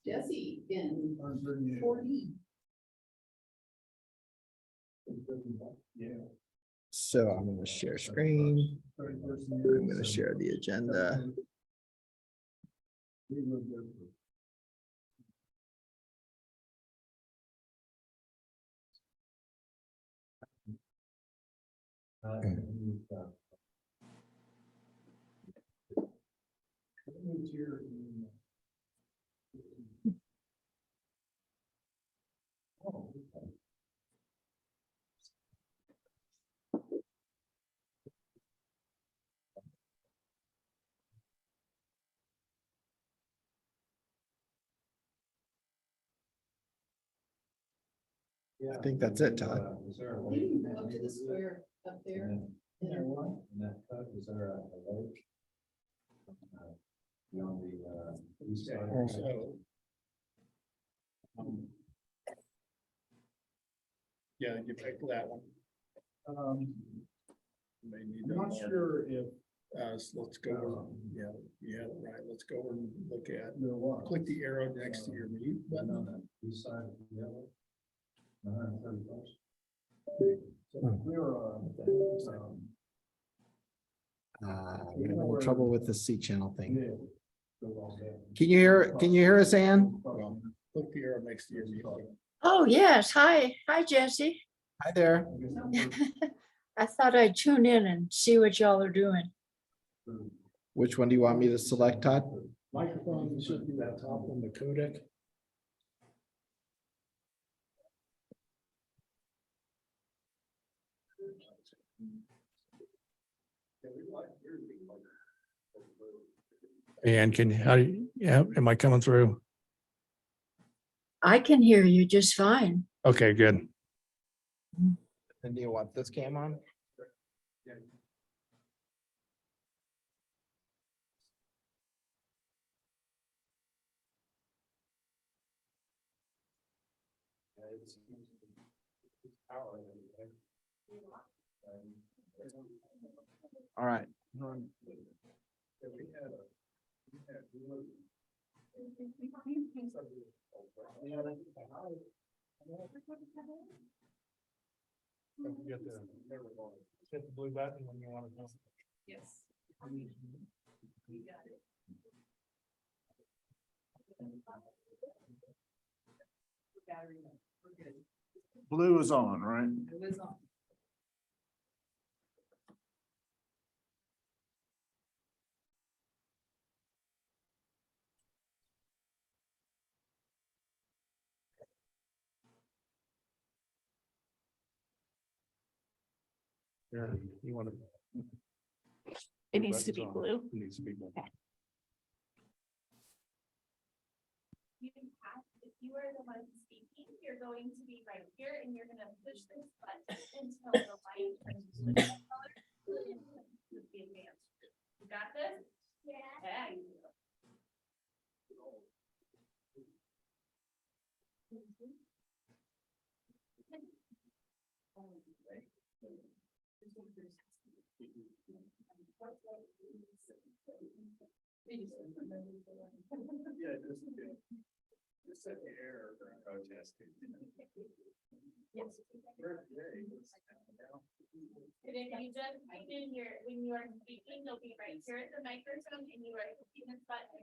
Jesse in 40. So I'm going to share screen. I'm going to share the agenda. I think that's it, Todd. You can go up to the square up there. And that cut, is there a lake? Beyond the east side. Yeah, you picked that one. I'm not sure if Let's go, yeah, right, let's go and look at, there was. click the arrow next to your mute button. On the east side of the yellow. 131st. So we're, We're having trouble with the C channel thing. yeah. Can you hear us, Ann? Well, click the arrow next to your mute button. Oh, yes. Hi, Jesse. Hi there. I thought I'd tune in and see what y'all are doing. Which one do you want me to select, Todd? Microphone should be that top on the codec. And am I coming through? I can hear you just fine. Okay, good. And do you want this cam on? All right. Hit the blue button when you want to. Yes. You got it. Battery, we're good. Blue is on, right? It was on. Yeah, you want to. It needs to be blue. It needs to be blue. If you are the one speaking, you're going to be right here and you're gonna push this button until the light turns to the color. With the advance. You got this? Yeah. You go. Yeah, just set the error during protesting. Yes. And if you just type in your, when you are speaking, they'll be right here at the microphone and you are hitting this button.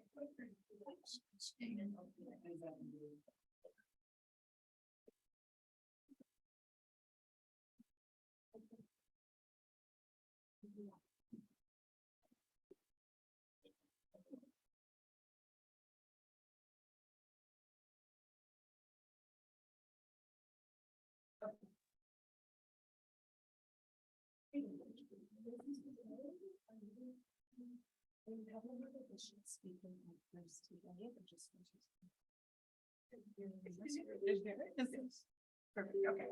Perfect, okay.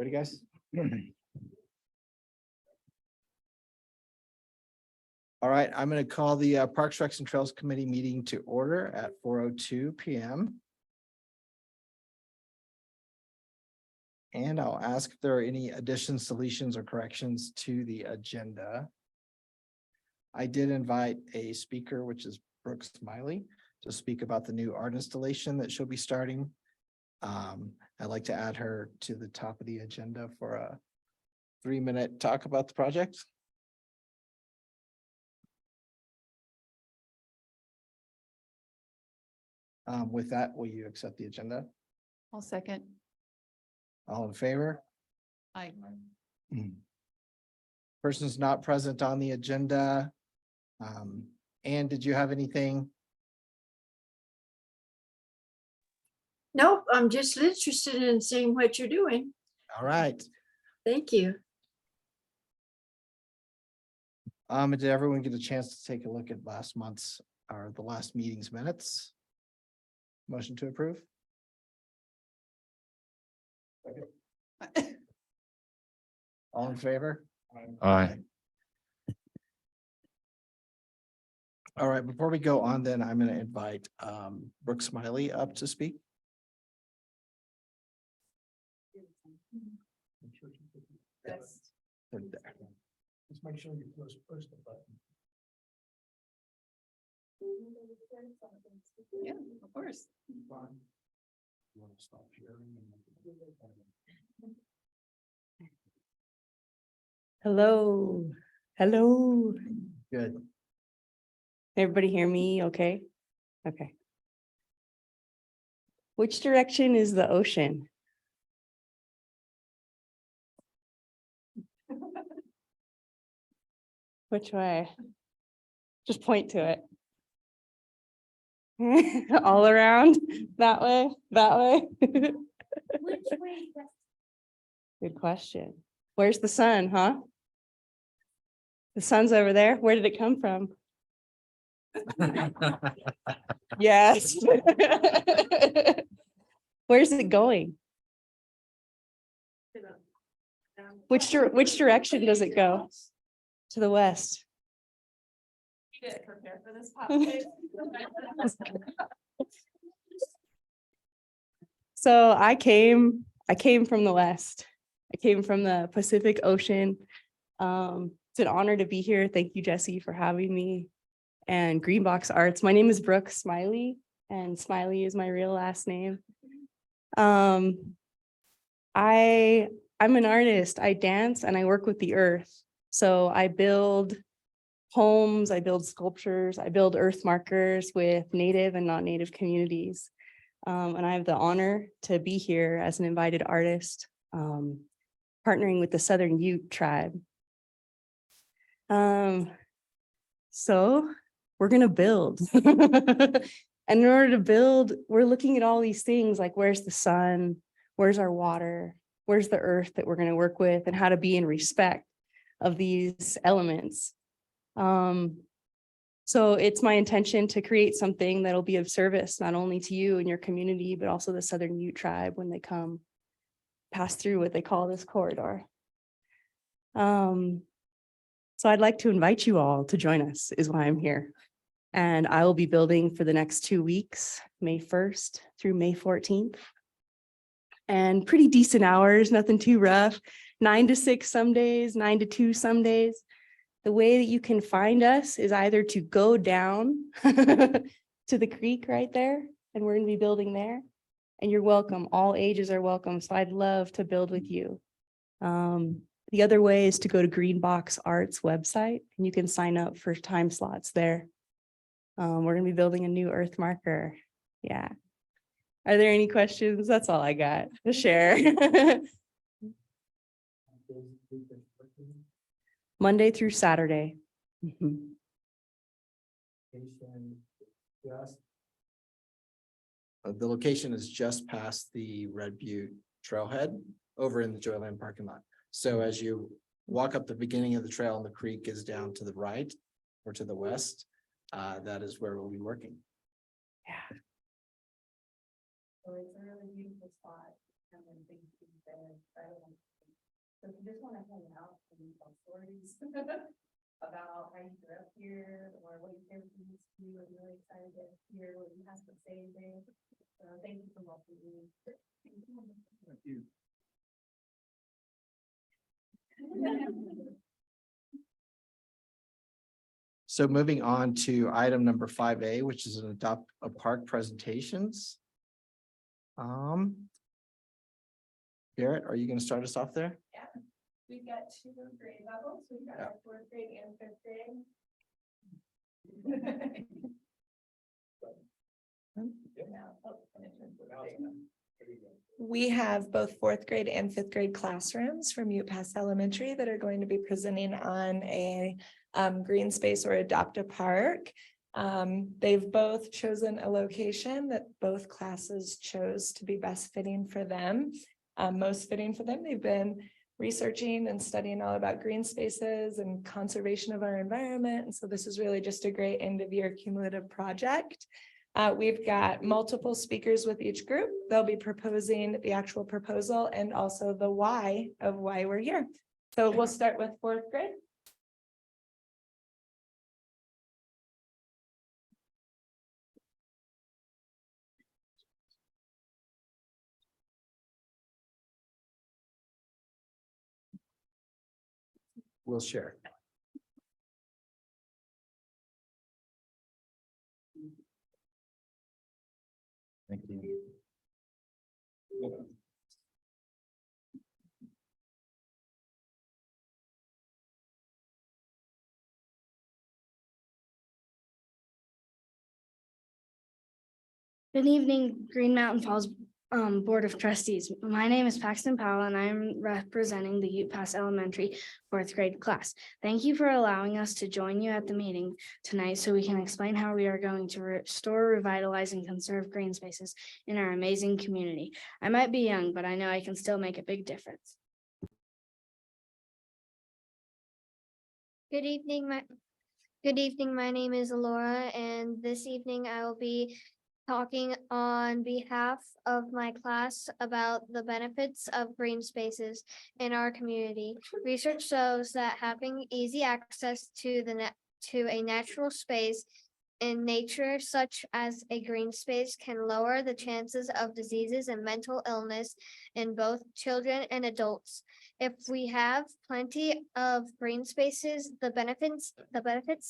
Ready, guys? All right, I'm going to call the Parks, Recs and Trails Committee meeting to order at 4:02 PM. And I'll ask if there are any additions, deletions, or corrections to the agenda. I did invite a speaker, which is Brooke Smiley, to speak about the new art installation that she'll be starting. I'd like to add her to the top of the agenda for a 3-minute talk about the project. With that, will you accept the agenda? I'll second. All in favor? Aye. Persons not present on the agenda. Anne, did you have anything? Nope, I'm just interested in seeing what you're doing. All right. Thank you. Did everyone get a chance to take a look at last month's or the last meeting's minutes? Motion to approve? All in favor? Aye. All right, before we go on, then I'm going to invite Brooke Smiley up to speak. Yes. Put it there. Just make sure you push the button. Yeah, of course. You want to stop sharing? Hello, hello. Good. Everybody hear me? Okay. Okay. Which direction is the ocean? Which way? Just point to it. All around that way, that way. Which way? Good question. Where's the sun, huh? The sun's over there. Where did it come from? Yes. Where's it going? Which direction does it go? To the west. You didn't prepare for this pop quiz. So I came from the west. I came from the Pacific Ocean. It's an honor to be here. Thank you, Jesse, for having me. And Greenbox Arts. My name is Brooke Smiley, and Smiley is my real last name. I'm an artist. I dance and I work with the earth. So I build homes, I build sculptures, I build earth markers with native and non-native communities. And I have the honor to be here as an invited artist, partnering with the Southern Ute tribe. So we're gonna build. And in order to build, we're looking at all these things like where's the sun, where's our water, where's the earth that we're gonna work with, and how to be in respect of these elements. So it's my intention to create something that'll be of service, not only to you and your community, but also the Southern Ute tribe when they come pass through what they call this corridor. So I'd like to invite you all to join us is why I'm here. And I will be building for the next 2 weeks, May 1st through May 14th. And pretty decent hours, nothing too rough, 9 to 6 some days, 9 to 2 some days. The way that you can find us is either to go down to the creek right there, and we're gonna be building there. And you're welcome, all ages are welcome, so I'd love to build with you. The other way is to go to Greenbox Arts website, and you can sign up for time slots there. We're gonna be building a new earth marker. Yeah. Are there any questions? That's all I got to share. Monday through Saturday. Mhm. The location is just past the Red Butte Trailhead over in the Joyland parking lot. So as you walk up the beginning of the trail and the creek is down to the right or to the west, that is where we'll be working. Yeah. So it's a really beautiful spot. And then things being said, I don't want to So if you just want to hang out and tell stories about how you grew up here or what your favorite things to do, I'm really excited to hear what you have to say today. So thank you for welcoming me. Thank you. So moving on to item number 5A, which is an adopt a park presentations. Garrett, are you going to start us off there? We've got two grade levels. We've got our fourth grade and fifth grade. We have both fourth grade and fifth grade classrooms from UPass Elementary that are going to be presenting on a green space or adopt a park. They've both chosen a location that both classes chose to be best fitting for them. Most fitting for them. They've been researching and studying all about green spaces and conservation of our environment. And so this is really just a great end of year cumulative project. We've got multiple speakers with each group. They'll be proposing the actual proposal and also the why of why we're here. So we'll start with fourth grade. We'll share. Thank you. Good evening, Green Mountain Falls Board of Trustees. My name is Paxton Powell and I'm representing the UPass Elementary fourth grade class. Thank you for allowing us to join you at the meeting tonight so we can explain how we are going to restore, revitalize, and conserve green spaces in our amazing community. I might be young, but I know I can still make a big difference. Good evening, my name is Alora, and this evening I will be talking on behalf of my class about the benefits of green spaces in our community. Research shows that having easy access to a natural space in nature, such as a green space, can lower the chances of diseases and mental illness in both children and adults. If we have plenty of green spaces, the benefits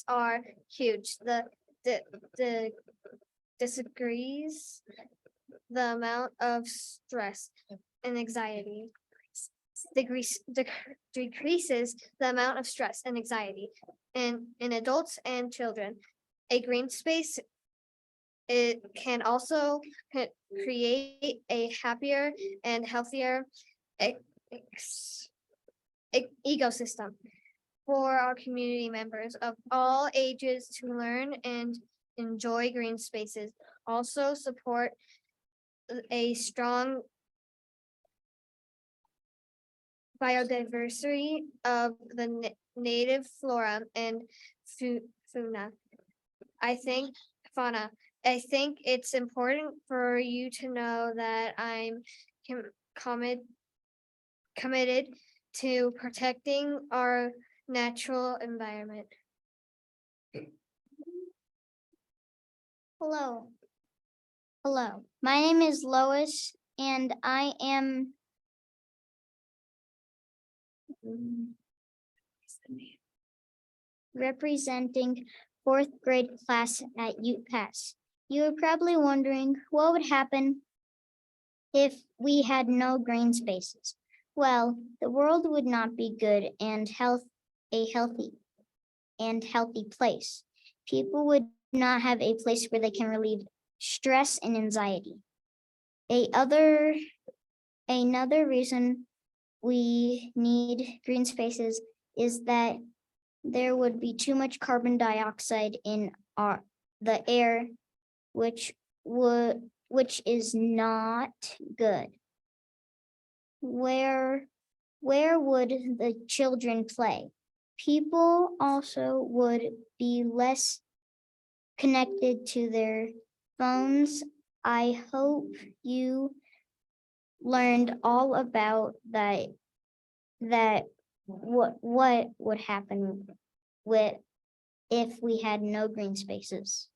are huge. The disagrees the amount of stress and anxiety decreases the amount of stress and anxiety in adults and children. A green space, it can also create a happier and healthier ecosystem for our community members of all ages to learn and enjoy green spaces. Also support a strong biodiversity of the native flora and fauna. I think it's important for you to know that I'm committed to protecting our natural environment. Hello. Hello, my name is Lois and I am representing fourth grade class at UPass. You are probably wondering what would happen if we had no green spaces. Well, the world would not be good and a healthy place. People would not have a place where they can relieve stress and anxiety. Another reason we need green spaces is that there would be too much carbon dioxide in the air, which is not good. Where would the children play? People also would be less connected to their phones. I hope you learned all about that that what would happen with if we had no green spaces?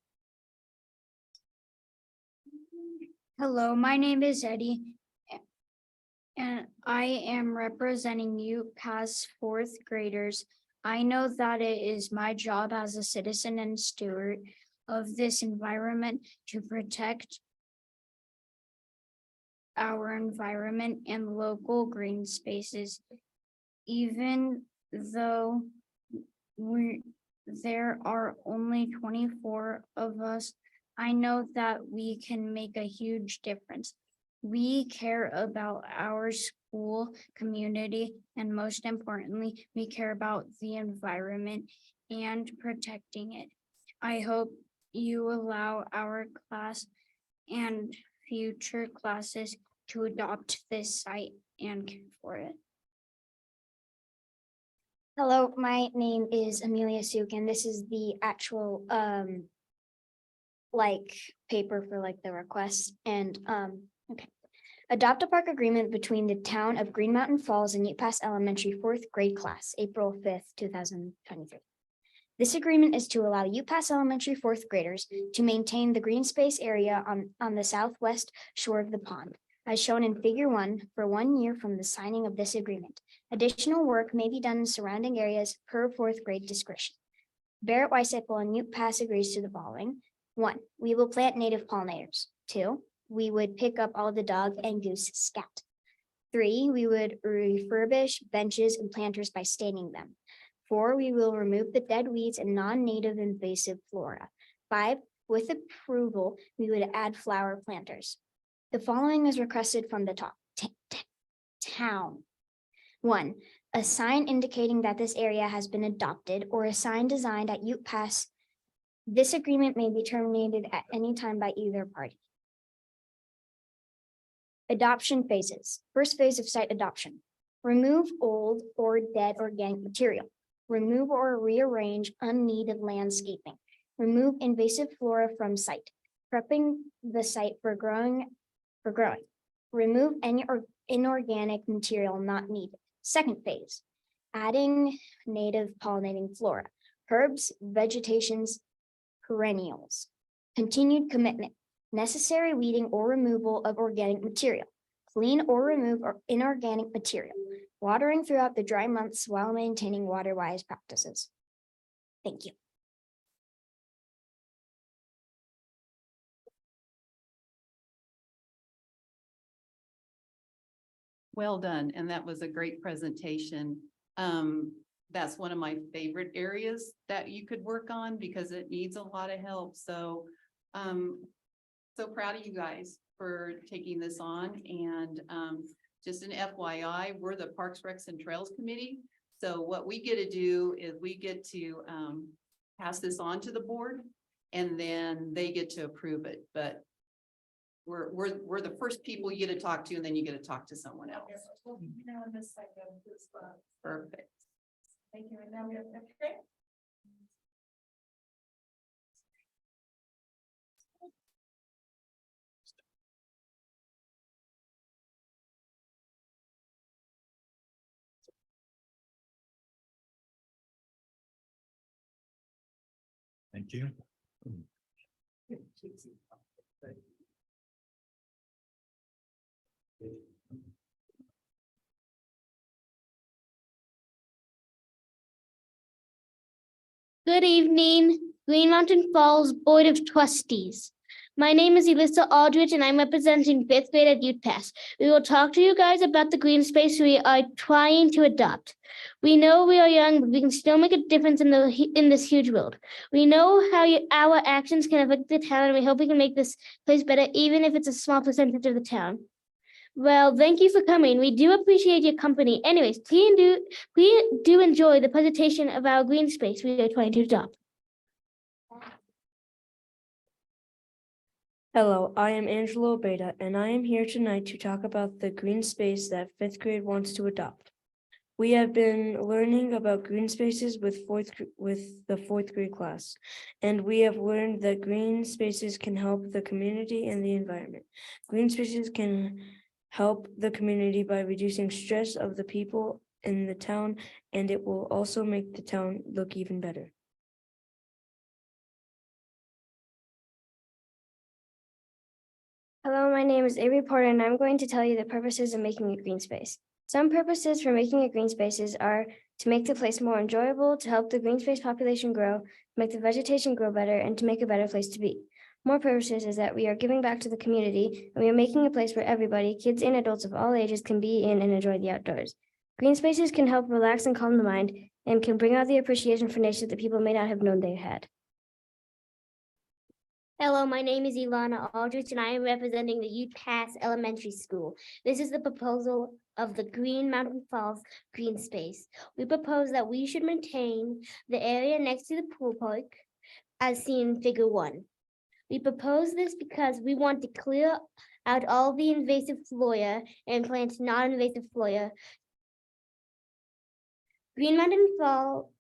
Hello, my name is Eddie. And I am representing UPass fourth graders. I know that it is my job as a citizen and steward of this environment to protect our environment and local green spaces. Even though there are only 24 of us, I know that we can make a huge difference. We care about our school community, and most importantly, we care about the environment and protecting it. I hope you allow our class and future classes to adopt this site and care for it. Hello, my name is Amelia Suk, and this is the actual like paper for like the request. And okay. Adopt a park agreement between the town of Green Mountain Falls and UPass Elementary fourth grade class, April 5th, 2023. This agreement is to allow UPass Elementary fourth graders to maintain the green space area on the southwest shore of the pond, as shown in Figure 1 for 1 year from the signing of this agreement. Additional work may be done in surrounding areas per fourth grade discretion. Barrett Weisapel and Pass agrees to the following. 1, we will plant native pollinators. 2, we would pick up all the dog and goose scat. 3, we would refurbish benches and planters by staining them. 4, we will remove the dead weeds and non-native invasive flora. 5, with approval, we would add flower planters. The following is requested from the town. 1, a sign indicating that this area has been adopted, or a sign designed at UPass. This agreement may be terminated at any time by either party. Adoption phases. First phase of site adoption. Remove old or dead organic material. Remove or rearrange unneeded landscaping. Remove invasive flora from site. Prepping the site for growing. Remove any inorganic material not needed. Second phase. Adding native pollinating flora. Herbs, vegetations, perennials. Continued commitment. Necessary weeding or removal of organic material. Clean or remove inorganic material. Watering throughout the dry months while maintaining water-wise practices. Thank you. Well done, and that was a great presentation. That's one of my favorite areas that you could work on because it needs a lot of help. So, so proud of you guys for taking this on. And just an FYI, we're the Parks, Recs, and Trails Committee. So what we get to do is we get to pass this on to the board, and then they get to approve it. But we're the first people you get to talk to, and then you get to talk to someone else. Now on this side of this spot. Perfect. Thank you. And now we have okay. Thank you. Good evening, Green Mountain Falls Board of Trustees. My name is Elissa Aldrich, and I'm representing fifth grade at UPass. We will talk to you guys about the green space we are trying to adopt. We know we are young, but we can still make a difference in this huge world. We know how our actions can affect the town, and we hope we can make this place better, even if it's a small percentage of the town. Well, thank you for coming. We do appreciate your company. Anyways, please do enjoy the presentation of our green space we are trying to adopt. Hello, I am Angelo Beta, and I am here tonight to talk about the green space that fifth grade wants to adopt. We have been learning about green spaces with the fourth grade class, and we have learned that green spaces can help the community and the environment. Green spaces can help the community by reducing stress of the people in the town, and it will also make the town look even better. Hello, my name is Avery Porter, and I'm going to tell you the purposes of making a green space. Some purposes for making a green spaces are to make the place more enjoyable, to help the green space population grow, to make the vegetation grow better, and to make a better place to be. More purposes is that we are giving back to the community, and we are making a place where everybody, kids and adults of all ages, can be in and enjoy the outdoors. Green spaces can help relax and calm the mind, and can bring out the appreciation for nature that people may not have known they had. Hello, my name is Ilana Aldrich, and I am representing the Ute Pass Elementary School. This is the proposal of the Green Mountain Falls Green Space. We propose that we should maintain the area next to the pool park as seen in Figure 1. We propose this because we want to clear out all the invasive flora and plant non-invasive flora. Green Mountain Falls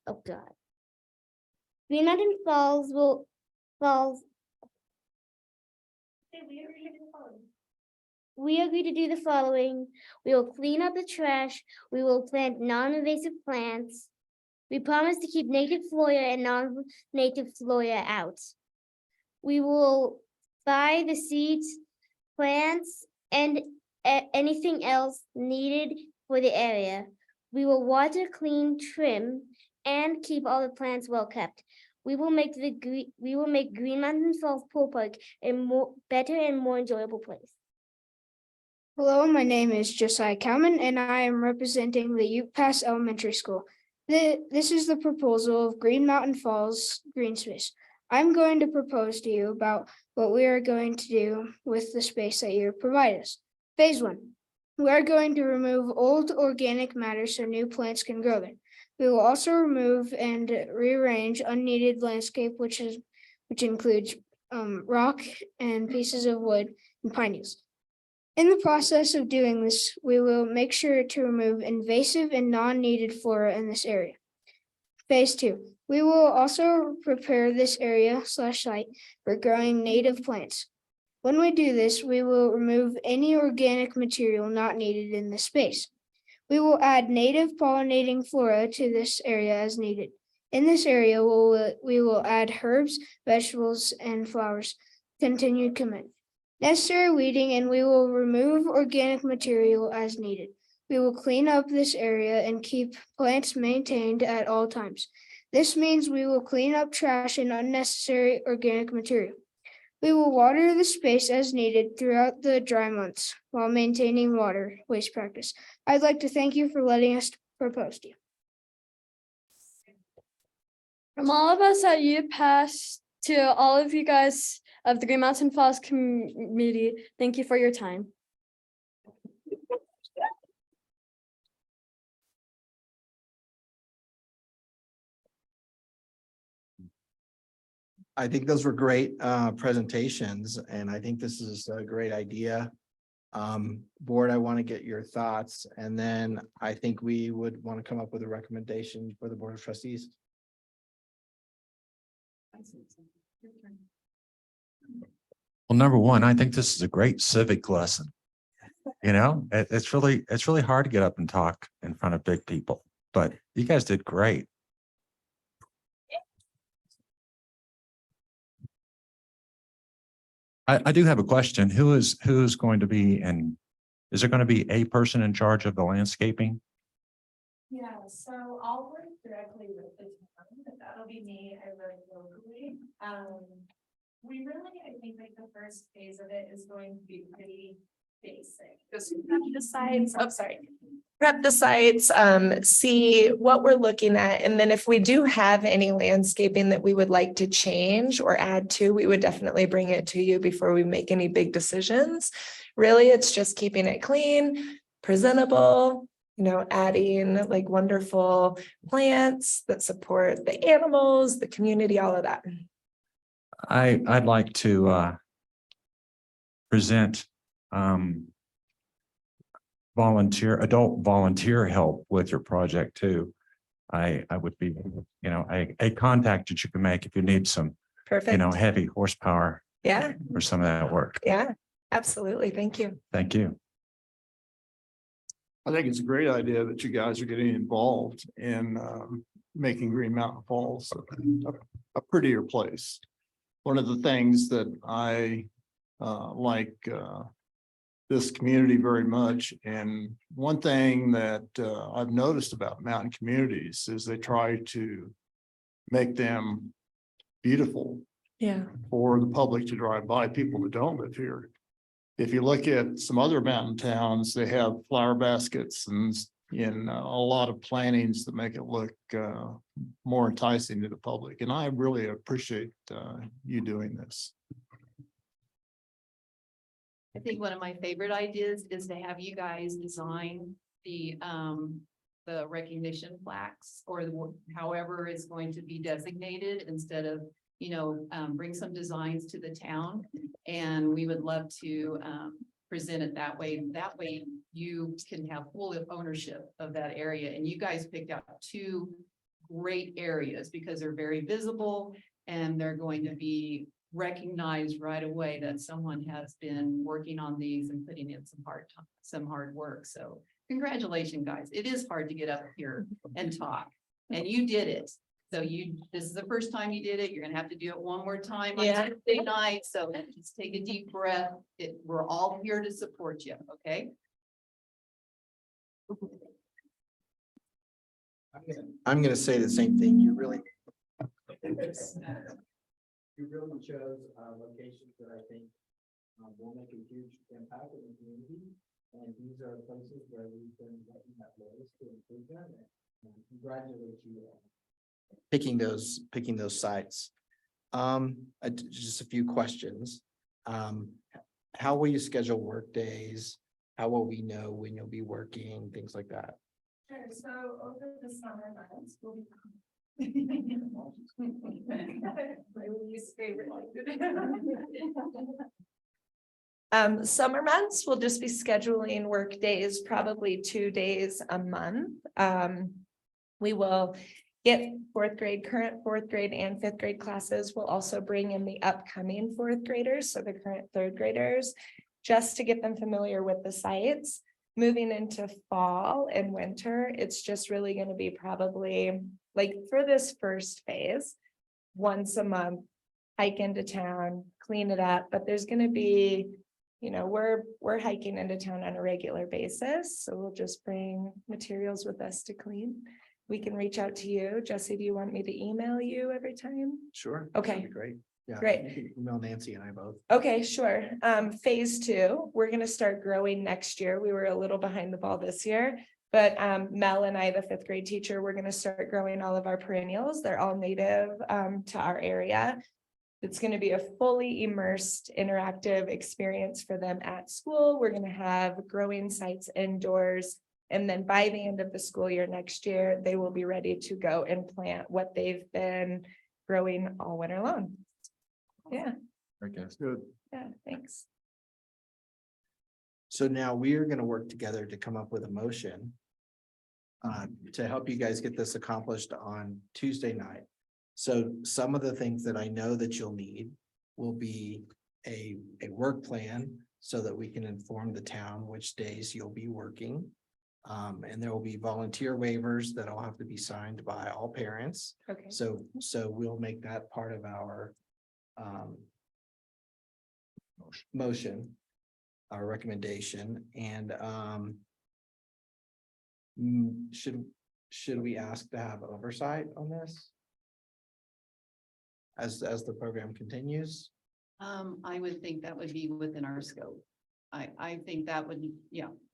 We agree to do the following. We will clean up the trash. We will plant non-invasive plants. We promise to keep native flora and non-native flora out. We will buy the seeds, plants, and anything else needed for the area. We will water, clean, trim, and keep all the plants well kept. We will make Green Mountain Falls Pool Park a better and more enjoyable place. Hello, my name is Josiah Cowman, and I am representing the Ute Pass Elementary School. This is the proposal of Green Mountain Falls Green Space. I'm going to propose to you about what we are going to do with the space that you provide us. Phase 1, we are going to remove old organic matter so new plants can grow there. We will also remove and rearrange unneeded landscape, which includes rock and pieces of wood and pine needles. In the process of doing this, we will make sure to remove invasive and non-needed flora in this area. Phase 2, we will also prepare this area/site for growing native plants. When we do this, we will remove any organic material not needed in this space. We will add native pollinating flora to this area as needed. In this area, we will add herbs, vegetables, and flowers. Continued commit. Necessary weeding, and we will remove organic material as needed. We will clean up this area and keep plants maintained at all times. This means we will clean up trash and unnecessary organic material. We will water the space as needed throughout the dry months while maintaining water waste practice. I'd like to thank you for letting us propose to you. From all of us at Ute Pass to all of you guys of the Green Mountain Falls community, thank you for your time. I think those were great presentations, and I think this is a great idea. Board, I want to get your thoughts, and then I think we would want to come up with a recommendation for the Board of Trustees. Well, number one, I think this is a great civic lesson. You know, it's really hard to get up and talk in front of big people, but you guys did great. I do have a question. Who's going to be is there going to be a person in charge of the landscaping? Yeah, so I'll work directly with the town, but that'll be me. I work locally. We really, I think like the first phase of it is going to be pretty basic. Just prep the sites. Oh, sorry. Prep the sites, see what we're looking at. And then if we do have any landscaping that we would like to change or add to, we would definitely bring it to you before we make any big decisions. Really, it's just keeping it clean, presentable, you know, adding like wonderful plants that support the animals, the community, all of that. I'd like to present adult volunteer help with your project too. I would be, you know, a contact that you can make if you need some, Perfect. you know, heavy horsepower. Yeah. For some of that work. Yeah, absolutely. Thank you. Thank you. I think it's a great idea that you guys are getting involved in making Green Mountain Falls a prettier place. One of the things that I like this community very much, and one thing that I've noticed about mountain communities is they try to make them beautiful Yeah. for the public to drive by, people that don't live here. If you look at some other mountain towns, they have flower baskets and in a lot of plantings that make it look more enticing to the public. And I really appreciate you doing this. I think one of my favorite ideas is to have you guys design the recognition plaques or however it's going to be designated instead of, bring some designs to the town. And we would love to present it that way. That way you can have full ownership of that area. And you guys picked out two great areas because they're very visible and they're going to be recognized right away that someone has been working on these and putting in some hard work. So congratulations, guys. It is hard to get up here and talk, and you did it. So this is the first time you did it. You're gonna have to do it one more time on Tuesday night. So just take a deep breath. We're all here to support you, okay? I'm gonna say the same thing. You really chose locations that I think will make a huge impact in the community. And these are places where we've been looking at ways to improve them. And congratulate you on picking those sites. Just a few questions. How will you schedule work days? How will we know when you'll be working? Things like that. Sure. So over the summer months, we'll be summer months, we'll just be scheduling work days, probably 2 days a month. We will get current fourth grade and fifth grade classes. We'll also bring in the upcoming fourth graders, so the current third graders, just to get them familiar with the sites. Moving into fall and winter, it's just really going to be probably like for this first phase, once a month, hike into town, clean it up. But there's going to be, we're hiking into town on a regular basis. So we'll just bring materials with us to clean. We can reach out to you. Jesse, do you want me to email you every time? Sure. Okay. That'd be great. Yeah. Great. You can email Nancy and I both. Okay, sure. Phase 2, we're gonna start growing next year. We were a little behind the ball this year, but Mel and I, the fifth grade teacher, we're gonna start growing all of our perennials. They're all native to our area. It's gonna be a fully immersed, interactive experience for them at school. We're gonna have growing sites indoors. And then by the end of the school year next year, they will be ready to go and plant what they've been growing all winter long. Yeah. I guess. Good. Yeah, thanks. So now we are gonna work together to come up with a motion to help you guys get this accomplished on Tuesday night. So some of the things that I know that you'll need will be a work plan so that we can inform the town which days you'll be working. And there will be volunteer waivers that'll have to be signed by all parents. Okay. So we'll make that part of our motion, our recommendation, and should we ask to have oversight on this as the program continues? I would think that would be within our scope. I think that would,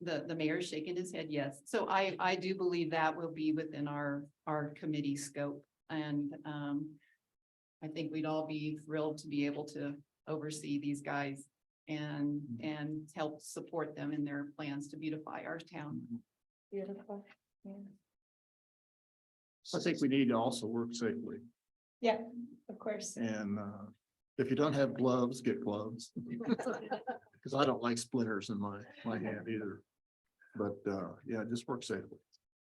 the mayor's shaking his head, yes. So I do believe that will be within our committee scope. And I think we'd all be thrilled to be able to oversee these guys and help support them in their plans to beautify our town. Beautiful. Yeah. I think we need to also work safely. Yeah, of course. And if you don't have gloves, get gloves. Because I don't like splinters in my hand either. But yeah, just work safely.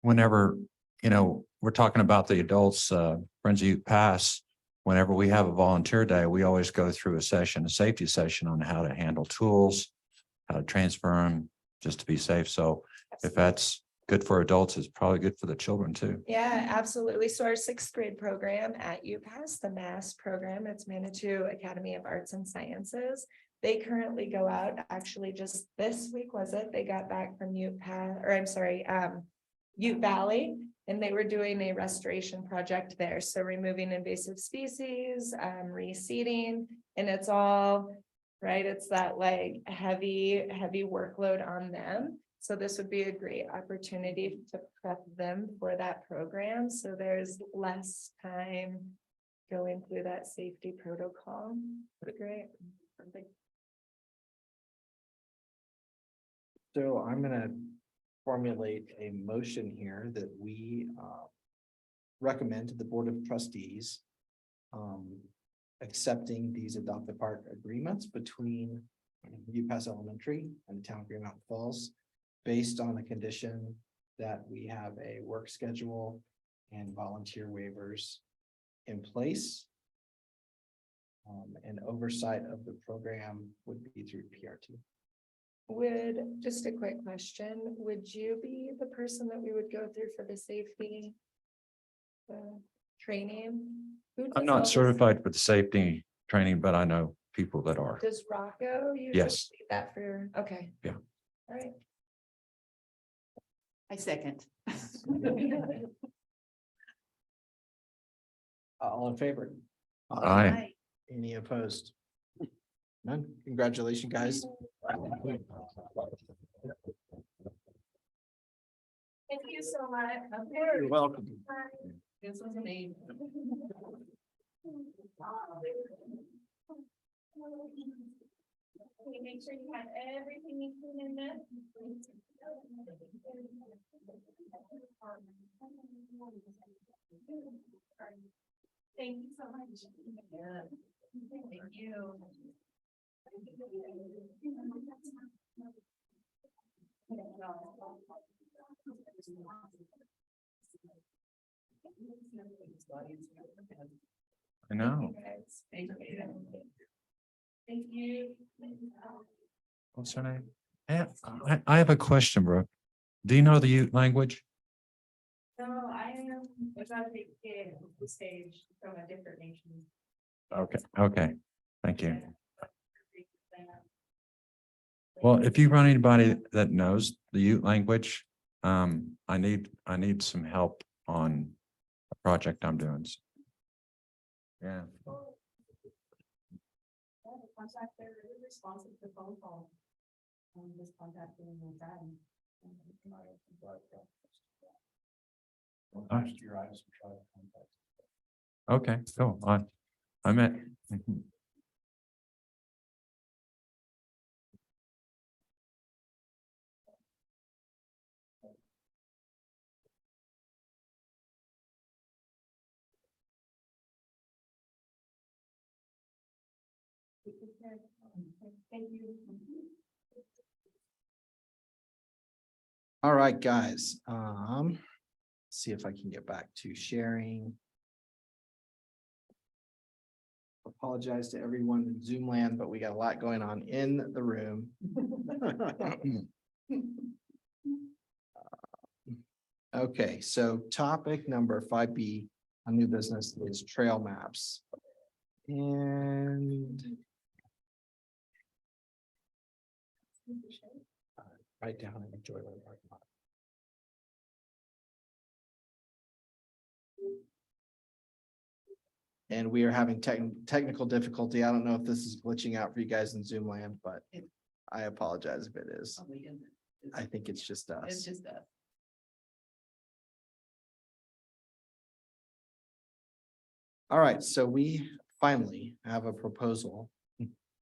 Whenever, we're talking about the adults, Friends of Youth Pass, whenever we have a volunteer day, we always go through a safety session on how to handle tools, how to transfer them, just to be safe. So if that's good for adults, it's probably good for the children too. Yeah, absolutely. So our sixth grade program at UPass, the MASS program, it's Manitou Academy of Arts and Sciences. They currently go out, actually just this week, was it? They got back from UPass, or I'm sorry, Ute Valley, and they were doing a restoration project there. So removing invasive species, reseeding, and it's all, right, it's that like heavy workload on them. So this would be a great opportunity to prep them for that program. So there's less time going through that safety protocol. Great. So I'm gonna formulate a motion here that we recommend to the Board of Trustees accepting these adopt a park agreements between UPass Elementary and the town of Green Mountain Falls, based on the condition that we have a work schedule and volunteer waivers in place. And oversight of the program would be through PRT. Just a quick question, would you be the person that we would go through for the safety training? Who I'm does not all this? certified for the safety training, but I know people that are. Does Rocco usually Yes. do that for, okay. Yeah. All right. I second. All in favor? Aye. Any opposed? None. Congratulations, guys. Thank you so much. You're welcome. This was amazing. Can you make sure you have everything you put in there? Thank you so much. Yeah. Thank you. I know. Thank you. Thank you. What's her name? I have a question, Brooke. Do you know the Ute language? So I am about to take the stage from a different nation. Okay, thank you. Well, if you run anybody that knows the Ute language, I need some help on a project I'm doing. Yeah. Contact, they're really responsive to phone call. Just contacting with that. Last year, I was trying to contact. Okay, cool. I'm at. Thank you. All right, guys. See if I can get back to sharing. Apologize to everyone in Zoom land, but we got a lot going on in the room. Okay, so topic number 5B on new business is trail maps. And write down and enjoy what we're talking about. And we are having technical difficulty. I don't know if this is glitching out for you guys in Zoom land, but I apologize if it is. Probably isn't. I think it's just It's us. just us. All right, so we finally have a proposal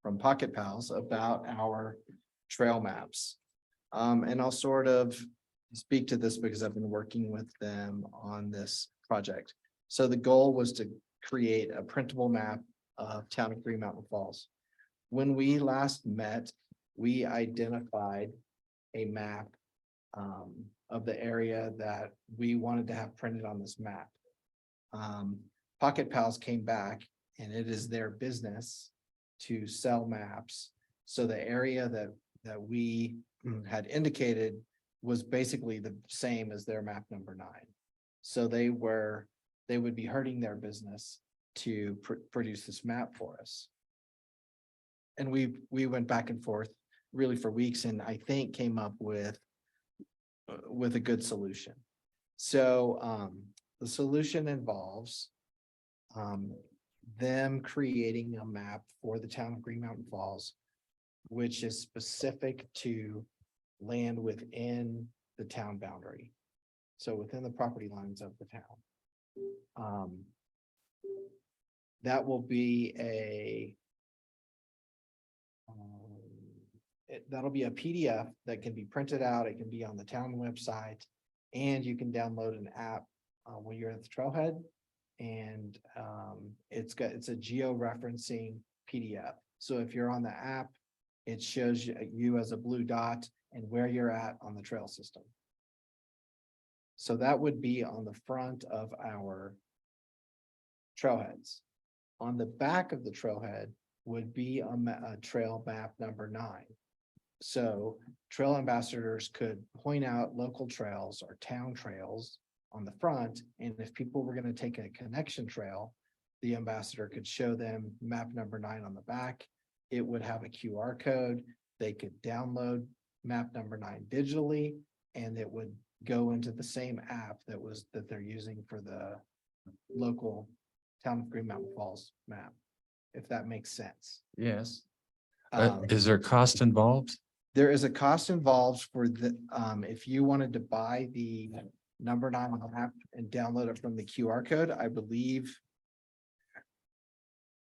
from Pocket Pals about our trail maps. And I'll sort of speak to this because I've been working with them on this project. So the goal was to create a printable map of town of Green Mountain Falls. When we last met, we identified a map of the area that we wanted to have printed on this map. Pocket Pals came back and it is their business to sell maps. So the area that we had indicated was basically the same as their map number 9. So they would be hurting their business to produce this map for us. And we went back and forth really for weeks, and I think came up with a good solution. So the solution involves them creating a map for the town of Green Mountain Falls, which is specific to land within the town boundary. So within the property lines of the town. That will be that'll be a PDF that can be printed out. It can be on the town website, and you can download an app when you're at the trailhead. And it's a geo-referencing PDF. So if you're on the app, it shows you as a blue dot and where you're at on the trail system. So that would be on the front of our trailheads. On the back of the trailhead would be a trail map number 9. So trail ambassadors could point out local trails or town trails on the front. And if people were going to take a connection trail, the ambassador could show them map number 9 on the back. It would have a QR code. They could download map number 9 digitally, and it would go into the same app that they're using for the local town of Green Mountain Falls map, if that makes sense. Yes. Um, Is there cost involved? There is a cost involved for the, if you wanted to buy the number 9 app and download it from the QR code, I believe.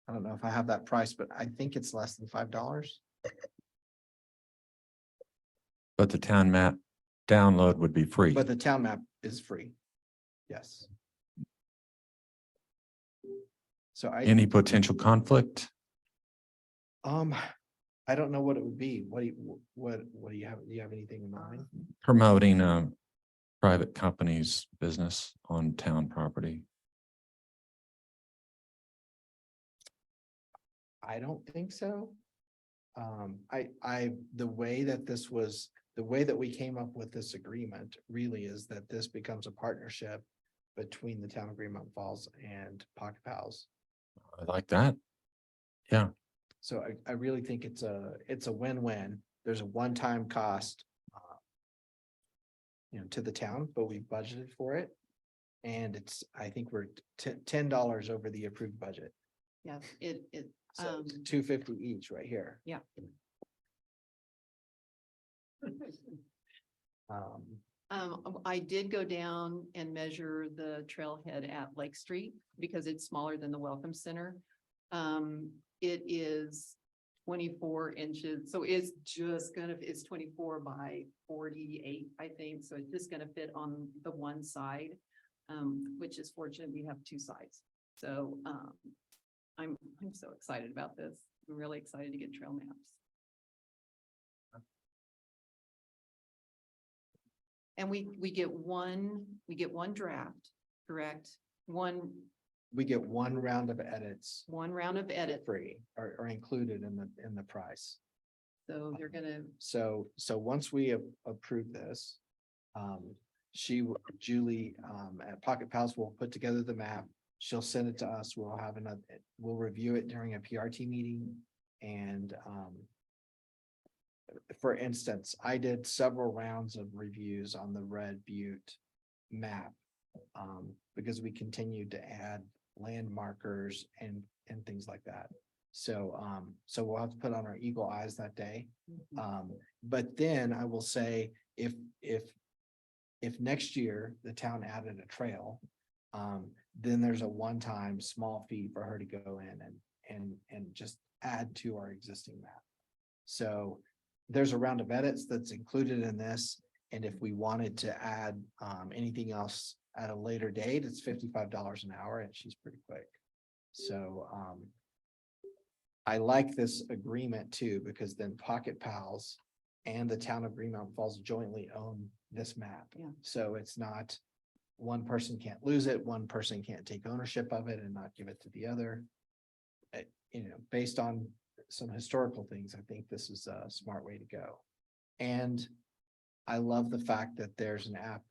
I don't know if I have that price, but I think it's less than $5. But the town map download would be free. But the town map is free. Yes. So Any potential conflict? I don't know what it would be. What do you have? Do you have anything in mind? Promoting a private company's business on town property. I don't think so. The way that we came up with this agreement really is that this becomes a partnership between the town of Green Mountain Falls and Pocket Pals. I like that. Yeah. So I really think it's a win-win. There's a one-time cost, to the town, but we budgeted for it. And I think we're $10 over the approved budget. Yeah, So $250 each right here. Yeah. I did go down and measure the trailhead at Lake Street because it's smaller than the Welcome Center. It is 24 inches, so it's 24 by 48, I think. So it's just gonna fit on the one side, which is fortunate. We have 2 sides. So I'm so excited about this. I'm really excited to get trail maps. And we get one draft, correct? We get one round of edits. One round of edit. Free or included in the price. So they're gonna, So once we approve this, Julie at Pocket Pals will put together the map. She'll send it to us. We'll review it during a PRT meeting. And for instance, I did several rounds of reviews on the Red Butte map because we continued to add land markers and things like that. So we'll have to put on our eagle eyes that day. But then I will say, if next year the town added a trail, then there's a one-time small fee for her to go in and just add to our existing map. So there's a round of edits that's included in this. And if we wanted to add anything else at a later date, it's $55 an hour, and she's pretty quick. So I like this agreement too, because then Pocket Pals and the town of Green Mountain Falls jointly own this map. Yeah. So it's not one person can't lose it, one person can't take ownership of it and not give it to the other. Based on some historical things, I think this is a smart way to go. And I love the fact that there's an app.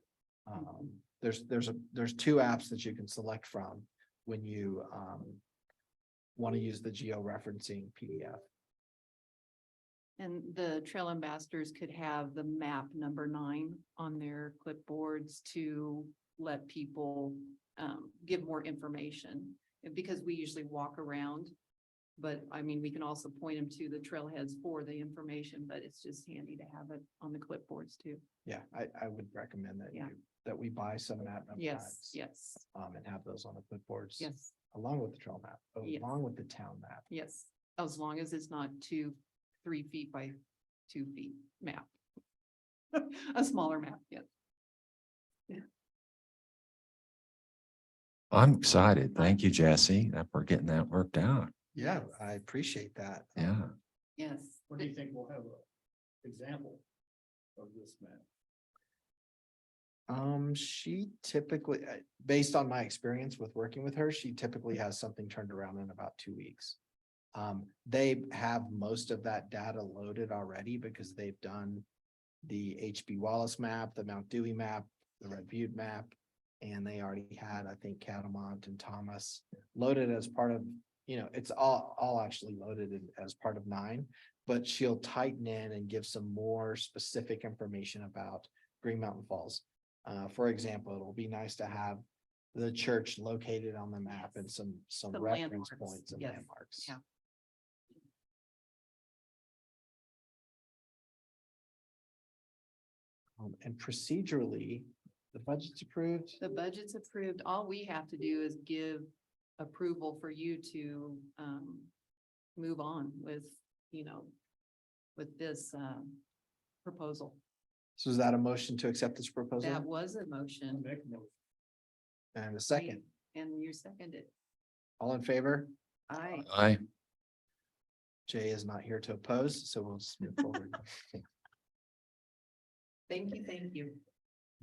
There's two apps that you can select from when you want to use the geo-referencing PDF. And the trail ambassadors could have the map number 9 on their clipboards to let people give more information. Because we usually walk around, but I mean, we can also point them to the trailheads for the information, but it's just handy to have it on the clipboards too. Yeah, I would recommend that Yeah. that we buy some map number Yes, tags, yes, and have those on the clipboards. yes, Along with the trail map, Yes. along with the town map. yes. As long as it's not 3 feet by 2 feet map. A smaller map, yes. I'm excited. Thank you, Jesse, for getting that worked out. Yeah, I appreciate that. Yeah. Yes. What do you think we'll have an example of this map? She typically, based on my experience with working with her, she typically has something turned around in about 2 weeks. They have most of that data loaded already because they've done the HB Wallace map, the Mount Dewey map, the Red Butte map, and they already had, I think, Catamount and Thomas loaded as part of, it's all actually loaded as part of 9, but she'll tighten in and give some more specific information about Green Mountain Falls. For example, it'll be nice to have the church located on the map and some reference landmarks, points and yes, landmarks. yeah. And procedurally, the budget's approved. The budget's approved. All we have to do is give approval for you to move on with, with this proposal. So is that a motion to accept this proposal? That was a motion. Make a motion. And a second, And you seconded. all in favor? Aye. Aye. Jay is not here to oppose, so we'll just move forward. Thank you.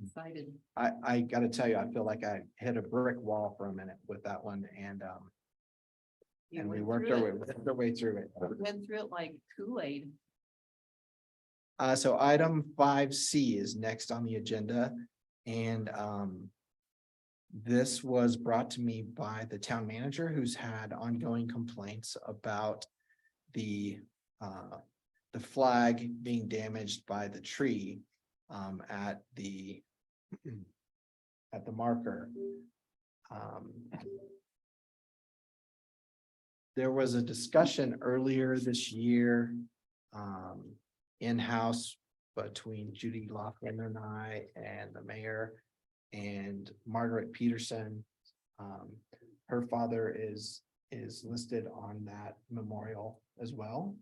Excited. I gotta tell you, I feel like I hit a brick wall for a minute with that one and You we went worked through our way through it. Went through it like Kool-Aid. So item 5C is next on the agenda and this was brought to me by the town manager who's had ongoing complaints about the flag being damaged by the tree at the marker. There was a discussion earlier this year in-house between Judy Laughlin and I and the mayor and Margaret Peterson. Her father is listed on that memorial as well.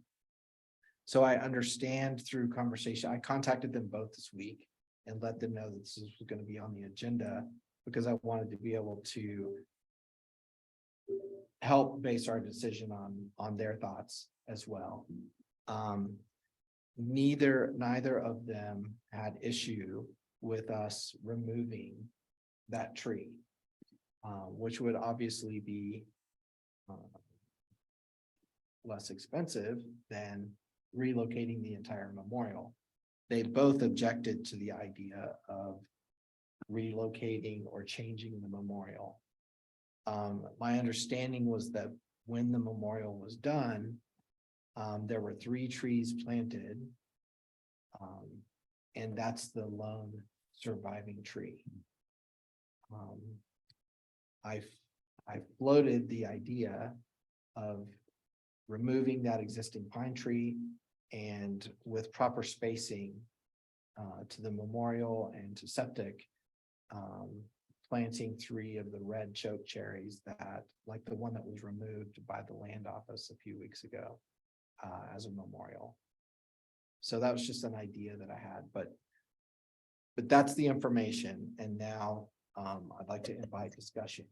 So I understand through conversation, I contacted them both this week and let them know that this was going to be on the agenda because I wanted to be able to help base our decision on their thoughts as well. Neither of them had issue with us removing that tree, which would obviously be less expensive than relocating the entire memorial. They both objected to the idea of relocating or changing the memorial. My understanding was that when the memorial was done, there were 3 trees planted. And that's the lone surviving tree. I floated the idea of removing that existing pine tree and with proper spacing to the memorial and to septic, planting 3 of the red choke cherries that, like the one that was removed by the land office a few weeks ago as a memorial. So that was just an idea that I had, but that's the information. And now I'd like to invite discussion.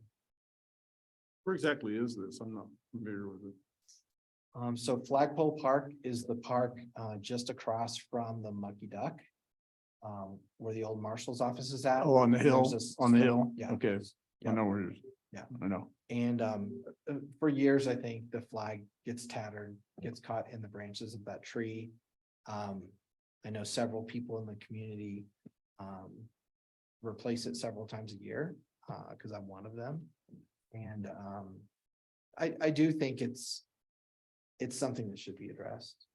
Where exactly is this? I'm not familiar with it. So Flagpole Park is the park just across from the Mucky Duck, where the old marshal's office is at. Oh, on the hill, There's a on the stone- hill. Yeah. Okay. I Yeah. know where it is. Yeah. I know. And for years, I think the flag gets tattered, gets caught in the branches of that tree. I know several people in the community replace it several times a year, because I'm one of them. And I do think it's something that should be addressed.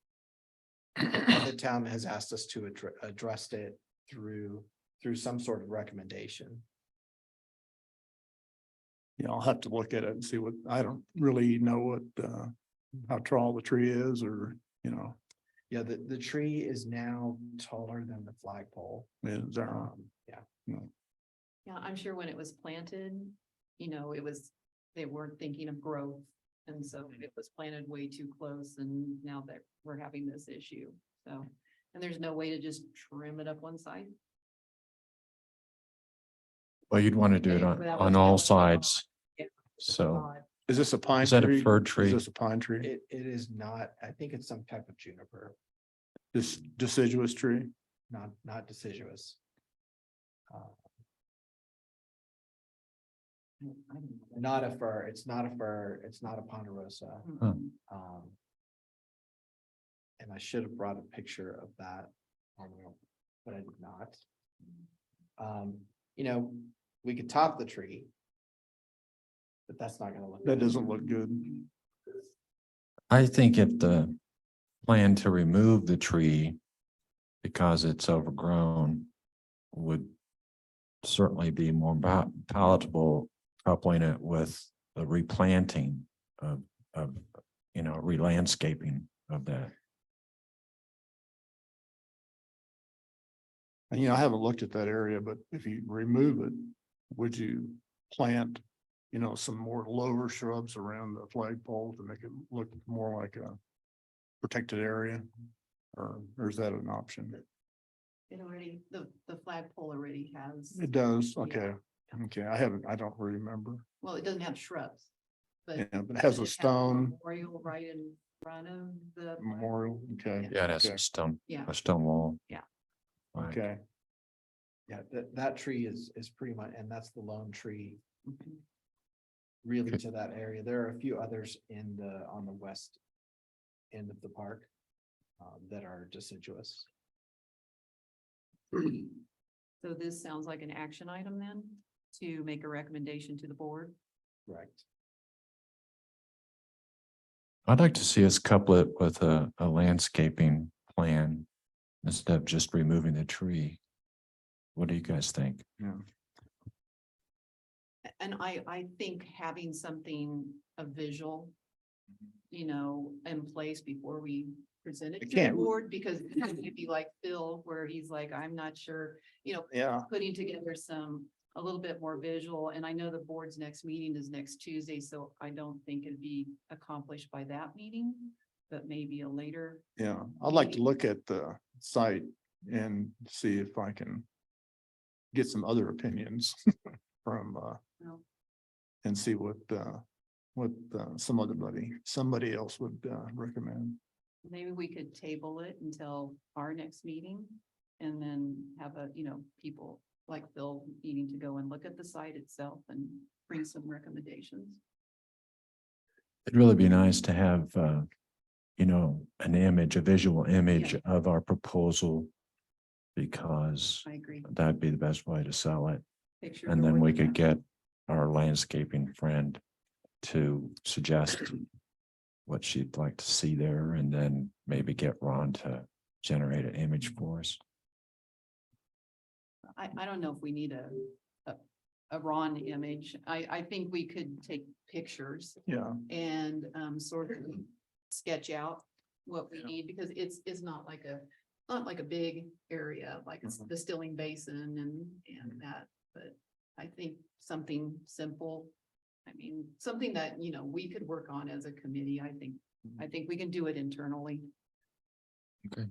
The town has asked us to address it through some sort of recommendation. Yeah, I'll have to look at it and see what, I don't really know what, how tall the tree is or, you know, Yeah, the tree is now taller than the flagpole. is there, Yeah. you know, Yeah, I'm sure when it was planted, they weren't thinking of growth. And so it was planted way too close and now that we're having this issue, so. And there's no way to just trim it up one side. Well, you'd want to do it on all sides. Yeah. So is this a pine is that tree? a fir Is tree? this a pine tree? It is not, I think it's some type of juniper, This deciduous tree? not deciduous. I don't know. Not a fir, it's not a fir, it's not a ponderosa. Huh. And I should have brought a picture of that, but I did not. We could top the tree. But that's not gonna look. That doesn't look good. I think if the plan to remove the tree because it's overgrown would certainly be more palatable, coupling it with the replanting of re-landscaping of that. And I haven't looked at that area, but if you remove it, would you plant, some more lower shrubs around the flagpole to make it look more like a protected area? Or is that an option? It already, the flagpole already has, It does, okay. Okay, I don't remember. well, it doesn't have shrubs. But Yeah, but it has a does stone memorial right in front of the. memorial, okay. Yeah, it has Okay. Yeah. a stone wall. Yeah. Right. Okay, Yeah, that tree is pretty much, and that's the lone tree Mhm. really Okay. to that area. There are a few others on the west end of the park that are deciduous. So this sounds like an action item then, to make a recommendation to the board. Correct. I'd like to see us couple it with a landscaping plan instead of just removing the tree. What do you guys think? yeah. And I think having something, a visual, in place before we present it It to the can't- board, because it'd be like Phil, where he's like, I'm not sure, Yeah, putting together a little bit more visual, and I know the board's next meeting is next Tuesday, so I don't think it'd be accomplished by that meeting, but maybe a later. yeah. I'd like to look at the site and see if I can get some other opinions from, Well, and see what somebody else would recommend. maybe we could table it until our next meeting, and then have people like Phil needing to go and look at the site itself and bring some recommendations. It'd really be nice to have, an image, a visual image Yeah. of our proposal, because I agree. that'd be the best way to sell it. Pictures And are then worth we a could thousand. get our landscaping friend to suggest what she'd like to see there, and then maybe get Ron to generate an image for us. I don't know if we need a Ron image. I think we could take pictures Yeah, and sort of sketch out what we need, because it's not like a big area, like it's the Stilling Basin and that, but I think something simple. I mean, something that, we could work on as a committee. I think we can do it internally. Okay.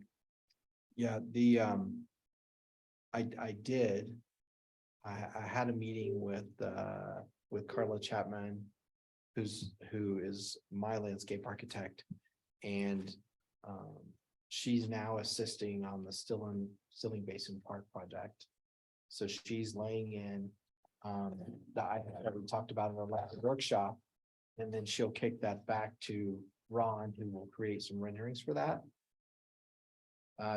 Yeah, I had a meeting with Carla Chapman, who is my landscape architect. And she's now assisting on the Stilling Basin Park project. So she's laying in that we talked about in our last workshop. And then she'll kick that back to Ron, who will create some renderings for that.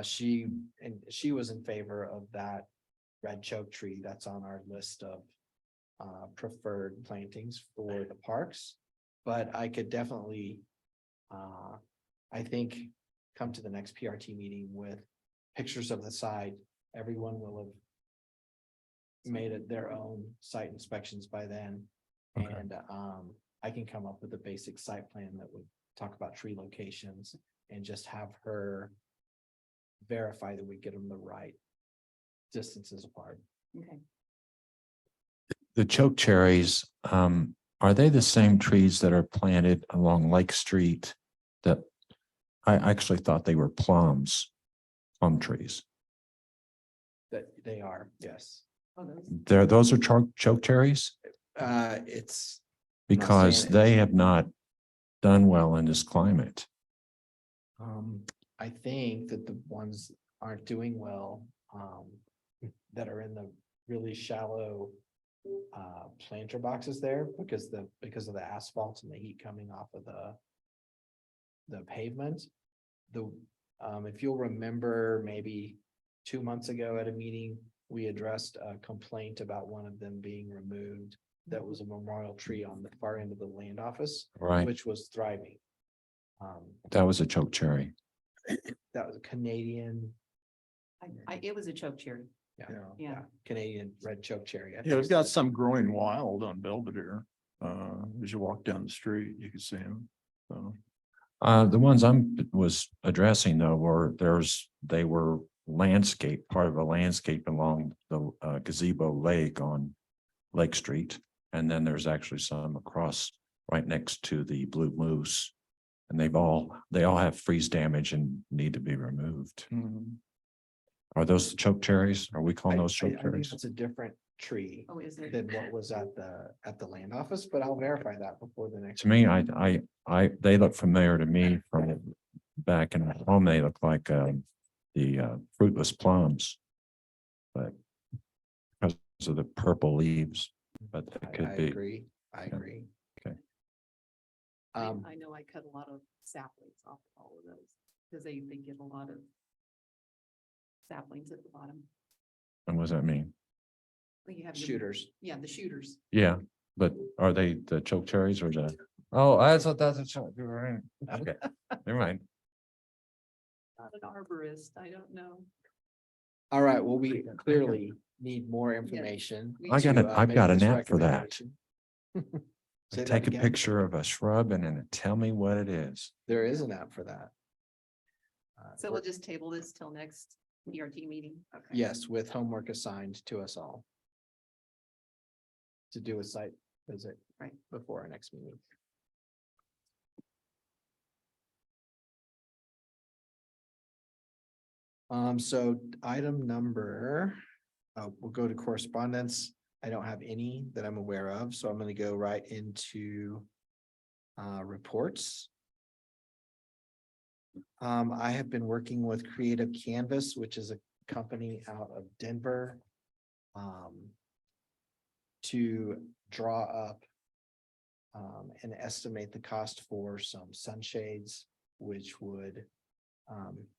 She was in favor of that red choke tree that's on our list of preferred plantings for the parks. But I could definitely, I think, come to the next PRT meeting with pictures of the site. Everyone will have made it their own site inspections by then. Okay. And I can come up with a basic site plan that would talk about tree locations and just have her verify that we get them the right distances apart. Okay. The choke cherries, are they the same trees that are planted along Lake Street? That I actually thought they were plum trees. That they are, yes. Oh, those- Those are choke cherries? It's. Because saying they it's- have not done well in this climate. I think that the ones aren't doing well, that are in the really shallow planter boxes there because of the asphalt and the heat coming off of the pavement. If you'll remember, maybe 2 months ago at a meeting, we addressed a complaint about one of them being removed. That was a memorial tree on the far end of the land office, Right. which was thriving. That was a choke cherry. That was a Canadian, it was a choke cherry. yeah, Canadian red choke cherry. I Yeah, think we've it's got the- some growing wild on Belvedere. As you walk down the street, you can see them. So, The ones was addressing though they were landscape, part of a landscape along the gazebo lake on Lake Street. And then there's actually some across right next to the Blue Moose. And they all have freeze damage and need to be removed. Are those the choke cherries? Are we calling those I choke think cherries? it's a different tree Oh, is it? than what was at the land office, but I'll verify that before the next. To me, they look familiar to me from back in home. They look like the fruitless plums. But because of the purple leaves, but it I could be. agree, I agree. Okay. Um, I know I cut a lot of saplings off of all of those because they get a lot of saplings at the bottom. And what does that mean? Well, you have the- shooters. Yeah, the shooters. Yeah, but are they the choke cherries or the? Oh, I thought that's a choke. Okay, never mind. Not an arborist. I don't know. All right, well, we clearly need more information. we I've got to make an this app for that. recommendation. Say that Take a again. picture of a shrub and then tell me what it is. There is an app for that. So we'll just table this till next PRT meeting. Okay. Yes, with homework assigned to us all. To do a site visit. Right. Before our next meeting. So item number, we'll go to correspondence. I don't have any that I'm aware of, so I'm gonna go right into reports. I have been working with Creative Canvas, which is a company out of Denver. To draw up and estimate the cost for some sunshades, which would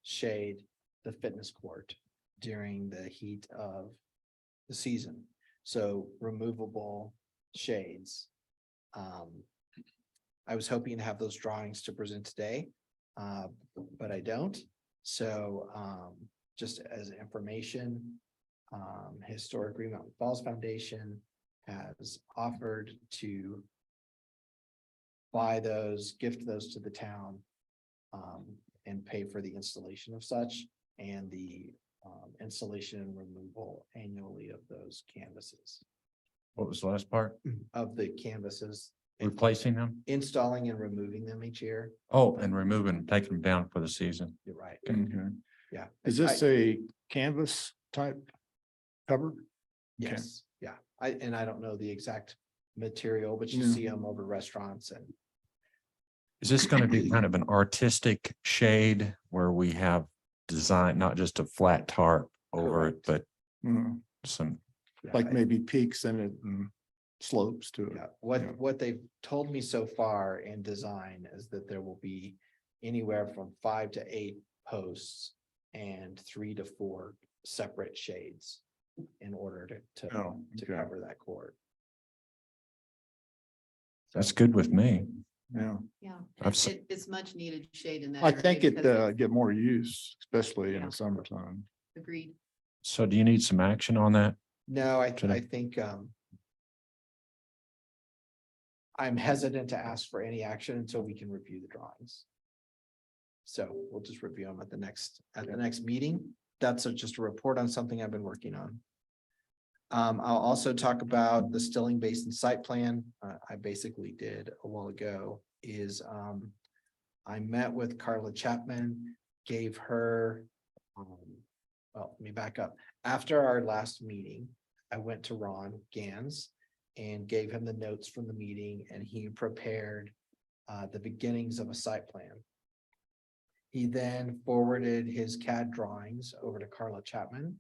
shade the fitness court during the heat of the season. So removable shades. I was hoping to have those drawings to present today, but I don't. So just as information, Historic Green Mountain Falls Foundation has offered to buy those, gift those to the town, and pay for the installation of such and the installation and removal annually of those canvases, What was the last part? of the canvases, Replacing them? installing and removing them each year. Oh, and taking them down for the season. You're right. okay. Yeah. Is this a canvas type cover? Yes, yeah. I don't know the exact material, but you Yeah. see them over restaurants and Is this going to be kind of an artistic shade where we have design, not just a flat tarp over it, but Mm, some, yeah, Like maybe peaks in it and slopes to it. Yeah, Yeah. what they've told me so far in design is that there will be anywhere from 5 to 8 posts and 3 to 4 separate shades in order to Oh, okay. cover that court. That's good with me. Yeah, Yeah, I've s- it's much needed shade in that. I area think it because get more use, especially in Yeah. the summertime. Agreed. So do you need some action on that? No, I Today. think, I'm hesitant to ask for any action until we can review the drawings. So we'll just review them at the next meeting. That's just a report on something I've been working on. I'll also talk about the Stilling Basin site plan. I basically did a while ago is, I met with Carla Chapman, gave her, well, let me back up. After our last meeting, I went to Ron Gans and gave him the notes from the meeting, and he prepared the beginnings of a site plan. He then forwarded his CAD drawings over to Carla Chapman,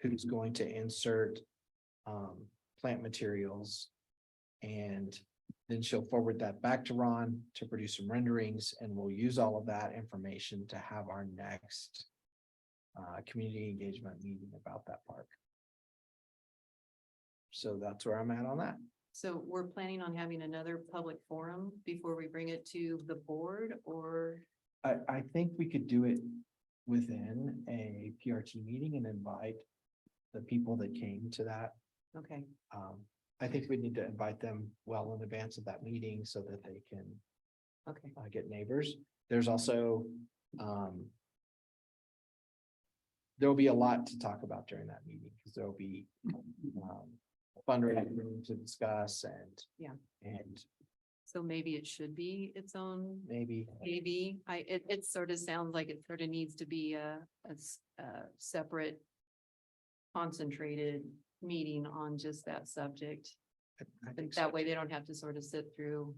who's going to insert plant materials. And then she'll forward that back to Ron to produce some renderings, and we'll use all of that information to have our next community engagement meeting about that park. So that's where I'm at on that. So we're planning on having another public forum before we bring it to the board, or? I think we could do it within a PRT meeting and invite the people that came to that. Okay, I think we need to invite them well in advance of that meeting so that they can okay. get neighbors. There's also, there will be a lot to talk about during that meeting because there will be fundraising to discuss and. Yeah. And So maybe it should be its own, maybe, it sort of sounds like it sort of needs to be a separate concentrated meeting on just that subject. I think That so. way they don't have to sort of sit through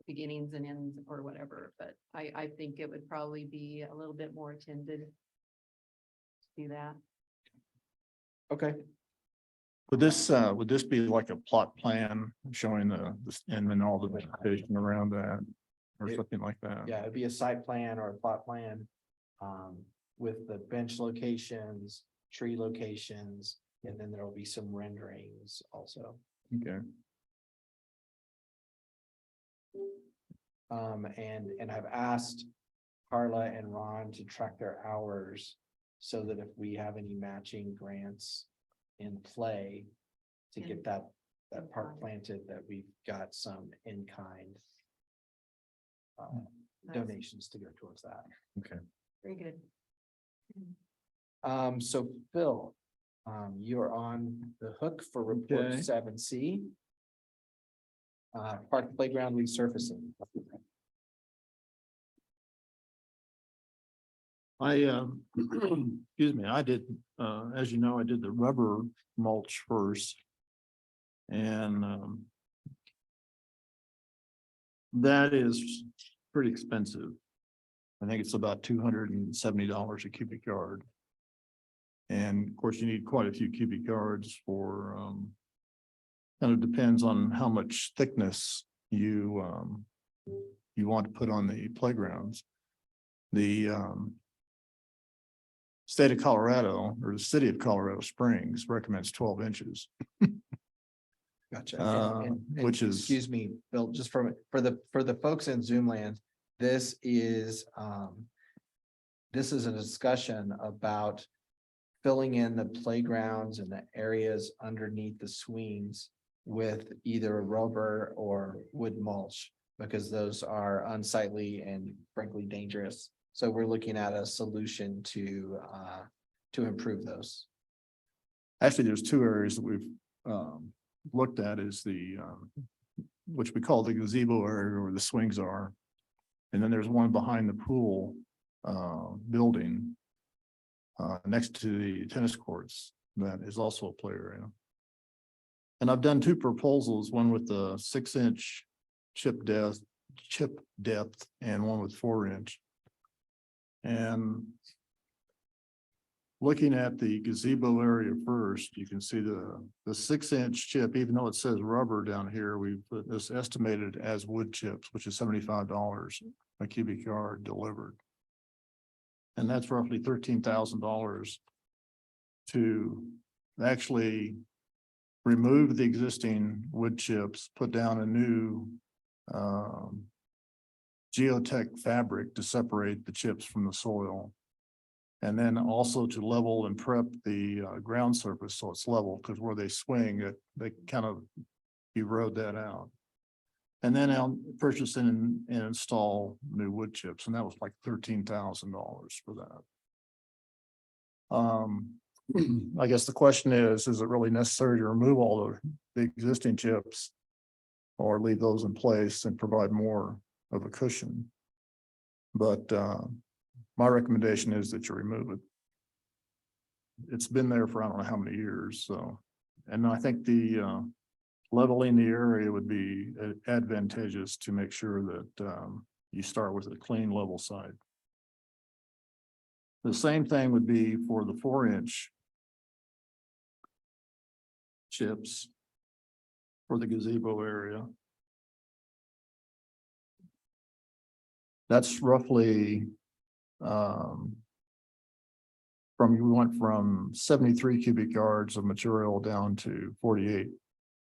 beginnings and ends or whatever, but I think it would probably be a little bit more attended. To do that. Okay, Would this be like a plot plan showing and then all the vegetation around that? Or something like that? yeah, it'd be a site plan or a plot plan. With the bench locations, tree locations, and then there will be some renderings also. Okay. And I've asked Carla and Ron to track their hours so that if we have any matching grants in play to get that park planted, that we've got some in-kind donations to go towards that. Okay. Very good. So Phil, you're on the hook for report Okay. 7C. Park playground resurfacing. Excuse me, I did, as you know, I did the rubber mulch first. And that is pretty expensive. I think it's about $270 a cubic yard. And of course, you need quite a few cubic yards for, kind of depends on how much thickness you want to put on the playgrounds. The state of Colorado or the city of Colorado Springs recommends 12 inches. Gotcha. Which is- Excuse me, Bill, just for the folks in Zoom land, this is a discussion about filling in the playgrounds and the areas underneath the swings with either rubber or wood mulch, because those are unsightly and frankly dangerous. So we're looking at a solution to improve those. Actually, there's two areas that we've looked at is the which we call the gazebo area where the swings are. And then there's one behind the pool building next to the tennis courts that is also a play area. And I've done two proposals, one with the 6-inch chip depth and one with 4-inch. And looking at the gazebo area first, you can see the 6-inch chip, even though it says rubber down here, we put this estimated as wood chips, which is $75 a cubic yard delivered. And that's roughly $13,000 to actually remove the existing wood chips, put down a new geotech fabric to separate the chips from the soil. And then also to level and prep the ground surface so it's level, because where they swing, they kind of erode that out. And then I'll purchase and install new wood chips, and that was like $13,000 for that. I guess the question is it really necessary to remove all the existing chips or leave those in place and provide more of a cushion? But my recommendation is that you remove it. It's been there for I don't know how many years, so. And I think the leveling the area would be advantageous to make sure that you start with a clean level site. The same thing would be for the 4-inch chips for the gazebo area. That's roughly we went from 73 cubic yards of material down to 48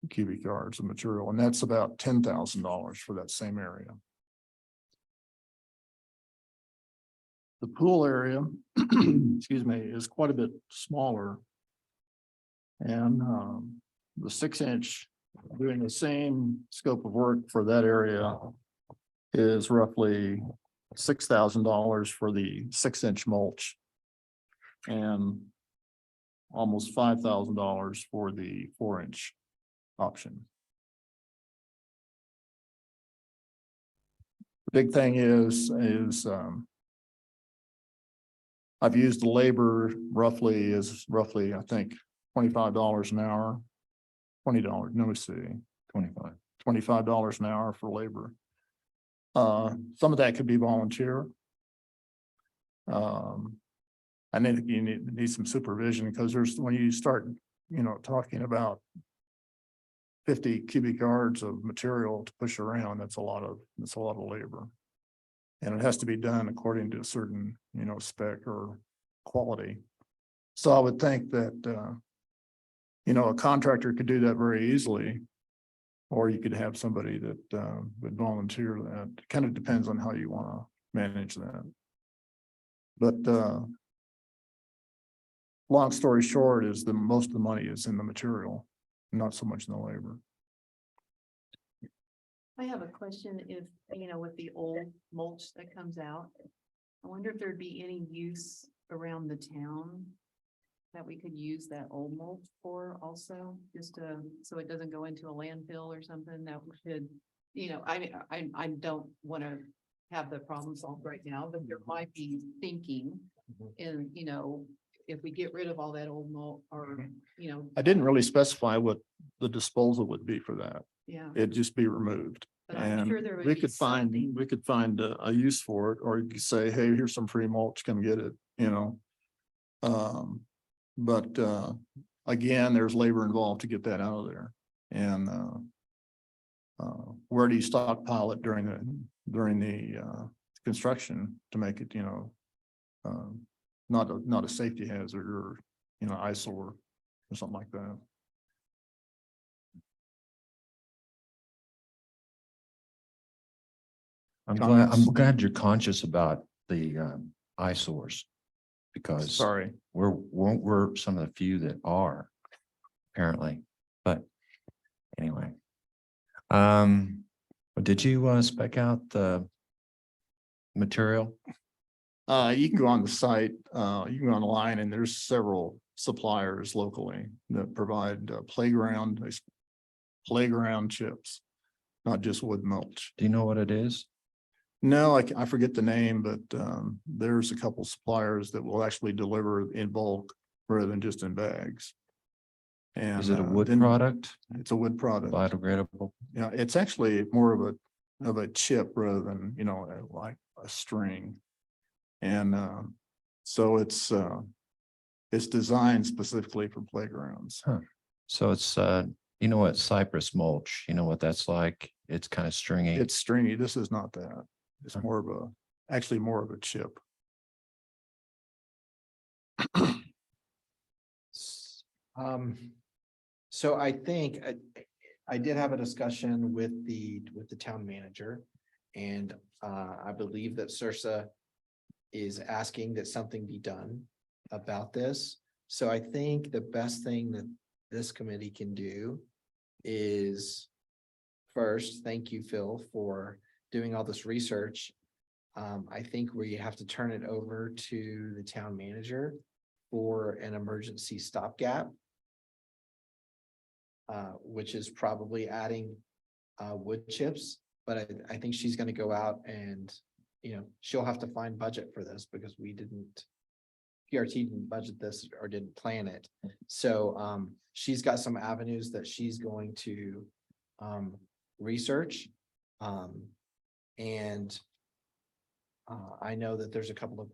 cubic yards of material, and that's about $10,000 for that same area. The pool area, excuse me, is quite a bit smaller. And the 6-inch, doing the same scope of work for that area is roughly $6,000 for the 6-inch mulch and almost $5,000 for the 4-inch option. The big thing is I've used the labor roughly I think $25 an hour, $20, no, let me see, $25 an hour for labor. Some of that could be volunteer. I think you need some supervision because when you start, talking about 50 cubic yards of material to push around, that's a lot of labor. And it has to be done according to a certain, spec or quality. So I would think that, a contractor could do that very easily. Or you could have somebody that would volunteer that. It kind of depends on how you want to manage that. But long story short is most of the money is in the material, not so much in the labor. I have a question if, with the old mulch that comes out, I wonder if there'd be any use around the town that we could use that old mulch for also, just so it doesn't go into a landfill or something that we should, I don't want to have the problem solved right now, but there might be thinking in, if we get rid of all that old mulch or, I didn't really specify what the disposal would be for that. yeah. It'd just be removed. But I'm And sure there would we be could find, something. we could find a use for it, or you could say, hey, here's some free mulch, come get it, But again, there's labor involved to get that out of there. And where do you stockpile it during the construction to make it, not a safety hazard or, eyesore or something like that. I'm Comments? glad you're conscious about the eyesores. Because Sorry. we're some of the few that are apparently, but anyway. Did you spec out the material? You can go on the site, you can go online and there's several suppliers locally that provide playground chips, not just wood mulch. Do you know what it is? No, I forget the name, but there's a couple suppliers that will actually deliver in bulk rather than just in bags. And Is it a wood then product? It's a wood product. Biodegradable? Yeah, it's actually more of a chip rather than, like a string. And so it's designed specifically for playgrounds. Huh. So it's what cypress mulch, you know what that's like? It's kind of stringy. It's stringy. This is not that. It's actually more of a chip. So I think I did have a discussion with the town manager. And I believe that Sursa is asking that something be done about this. So I think the best thing that this committee can do is first, thank you, Phil, for doing all this research. I think we have to turn it over to the town manager for an emergency stopgap. Which is probably adding wood chips, but I think she's gonna go out and, she'll have to find budget for this because we didn't. PRT didn't budget this or didn't plan it. So she's got some avenues that she's going to research. And I know that there's a couple of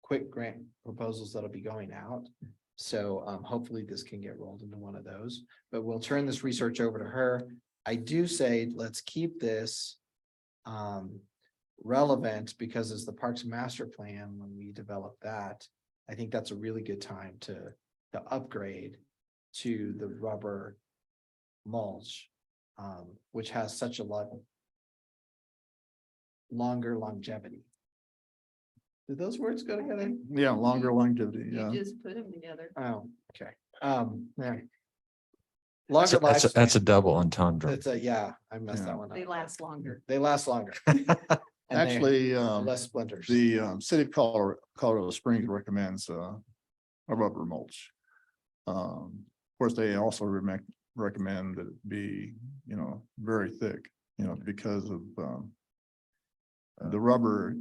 quick grant proposals that'll be going out. So hopefully this can get rolled into one of those, but we'll turn this research over to her. I do say, let's keep this relevant because as the Parks Master Plan, when we develop that, I think that's a really good time to upgrade to the rubber mulch, which has such a lot longer longevity. Did those words go together? Yeah, longer longevity, You yeah. just put them together. Oh, okay. Yeah. Longer That's a lifespan. double entendre. It's yeah, I messed Yeah. that one up. They last longer. They last longer. And they're Actually, less splinters. the city of Colorado Springs recommends a rubber mulch. Of course, they also recommend that it be, very thick, because of the rubber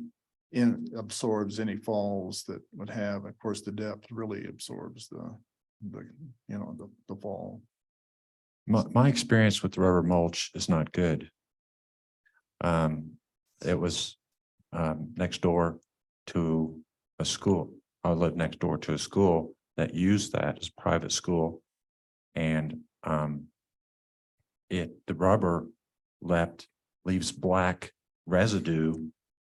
absorbs any falls that would have. Of course, the depth really absorbs the fall. My experience with rubber mulch is not good. It was next door to a school. I lived next door to a school that used that as a private school. And the rubber leaves black residue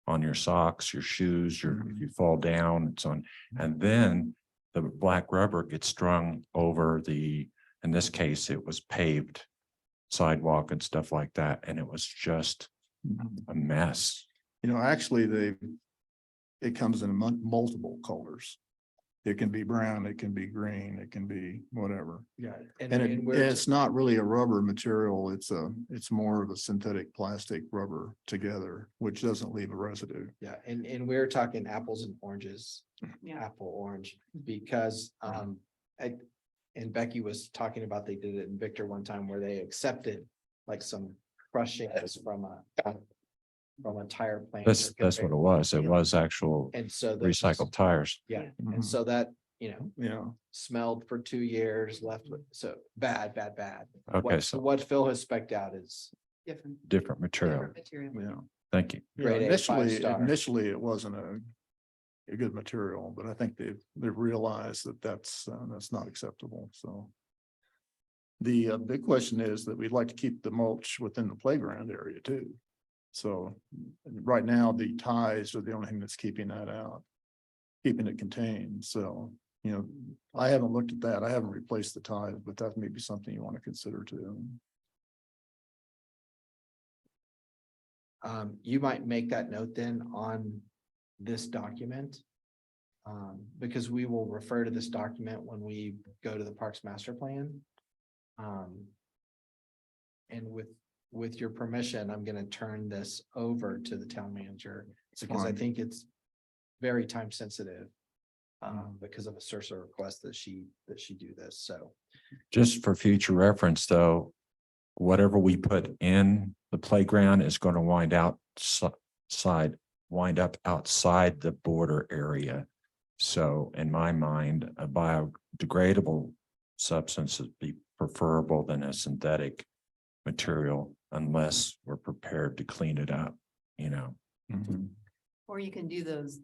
on your socks, your shoes, if you fall down and so on. And then the black rubber gets strung over in this case, it was paved sidewalk and stuff like that. And it was just a mess. Actually, it comes in multiple colors. It can be brown, it can be green, it can be whatever. Yeah. And it's not really a rubber material. It's more of a synthetic plastic rubber together, which doesn't leave a residue. Yeah, and we're talking apples and oranges, Yeah. apple, orange, because and Becky was talking about, they did it in Victor one time where they accepted like some crushing from a tire plant. That's what it was. It was actual And so recycled tires. Yeah, Mhm. and so that, Yeah. smelled for 2 years, left with, so bad. Okay, so What Phil has spec'd out is Different. different material. Different material. Yeah. Thank you. Grade A, 5-star. Initially, it wasn't a good material, but I think they've realized that that's not acceptable. So the big question is that we'd like to keep the mulch within the playground area too. So right now, the ties are the only thing that's keeping that out, keeping it contained. So, I haven't looked at that. I haven't replaced the ties, but that may be something you want to consider too. You might make that note then on this document. Because we will refer to this document when we go to the Parks Master Plan. And with your permission, I'm gonna turn this over to the town manager, because I Fine. think it's very time sensitive. Because of a CERSA request that she do this, so. Just for future reference, though, whatever we put in the playground is going to wind up outside the border area. So in my mind, a biodegradable substance would be preferable than a synthetic material unless we're prepared to clean it up, Mhm. Or you can do those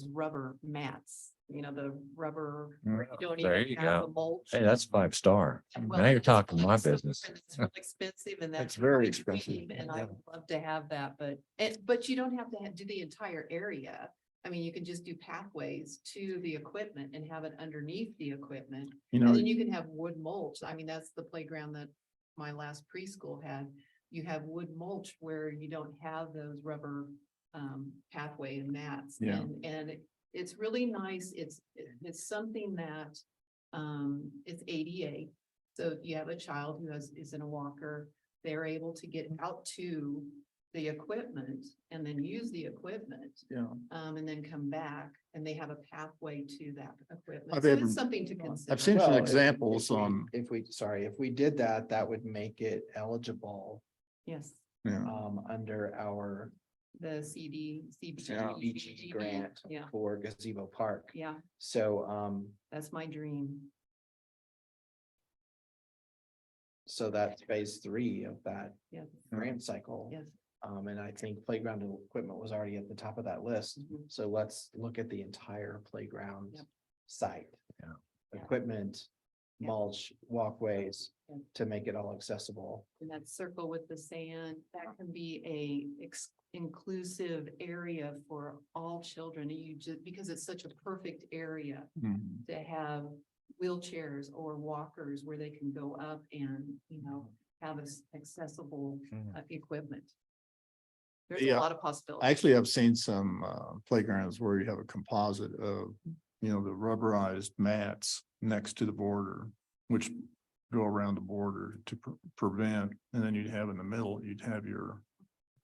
rubber mats, the rubber. Mm, You don't there even you have go. the mulch. Hey, that's 5-star. Well, Now you're it's talking my so business. different, It's real expensive and that's. It's very really expensive, cheap, And I yeah. would love to have that, but you don't have to do the entire area. I mean, you can just do pathways to the equipment and have it underneath the equipment. You And know, then you can have wood mulch. I mean, that's the playground that my last preschool had. You have wood mulch where you don't have those rubber pathway and mats. Yeah. And it's really nice. It's something that it's ADA. So if you have a child who is in a walker, they're able to get out to the equipment and then use the equipment. yeah, And then come back and they have a pathway to that equipment. I've So ever- it's something to consider. I've seen some Well, examples on, If we did that, that would make it eligible Yes, yeah, under our the CDBG CDBG grant Yeah, for Gazebo Park. yeah, So, that's my dream. so that's phase 3 of that Yes, grant cycle. yes. And I think playground equipment was already at the top of that list. Mhm. So let's look at the entire playground Yep. site. Yeah. Equipment, Yeah. mulch, walkways Yeah. to make it all accessible. And that circle with the sand, that can be a inclusive area for all children. You just, because it's such a perfect area mhm. to have wheelchairs or walkers where they can go up and, have accessible equipment. There's a Yeah. lot of possibilities. Actually, I've seen some playgrounds where you have a composite of, the rubberized mats next to the border, which go around the border to prevent, and then you'd have in the middle, you'd have your,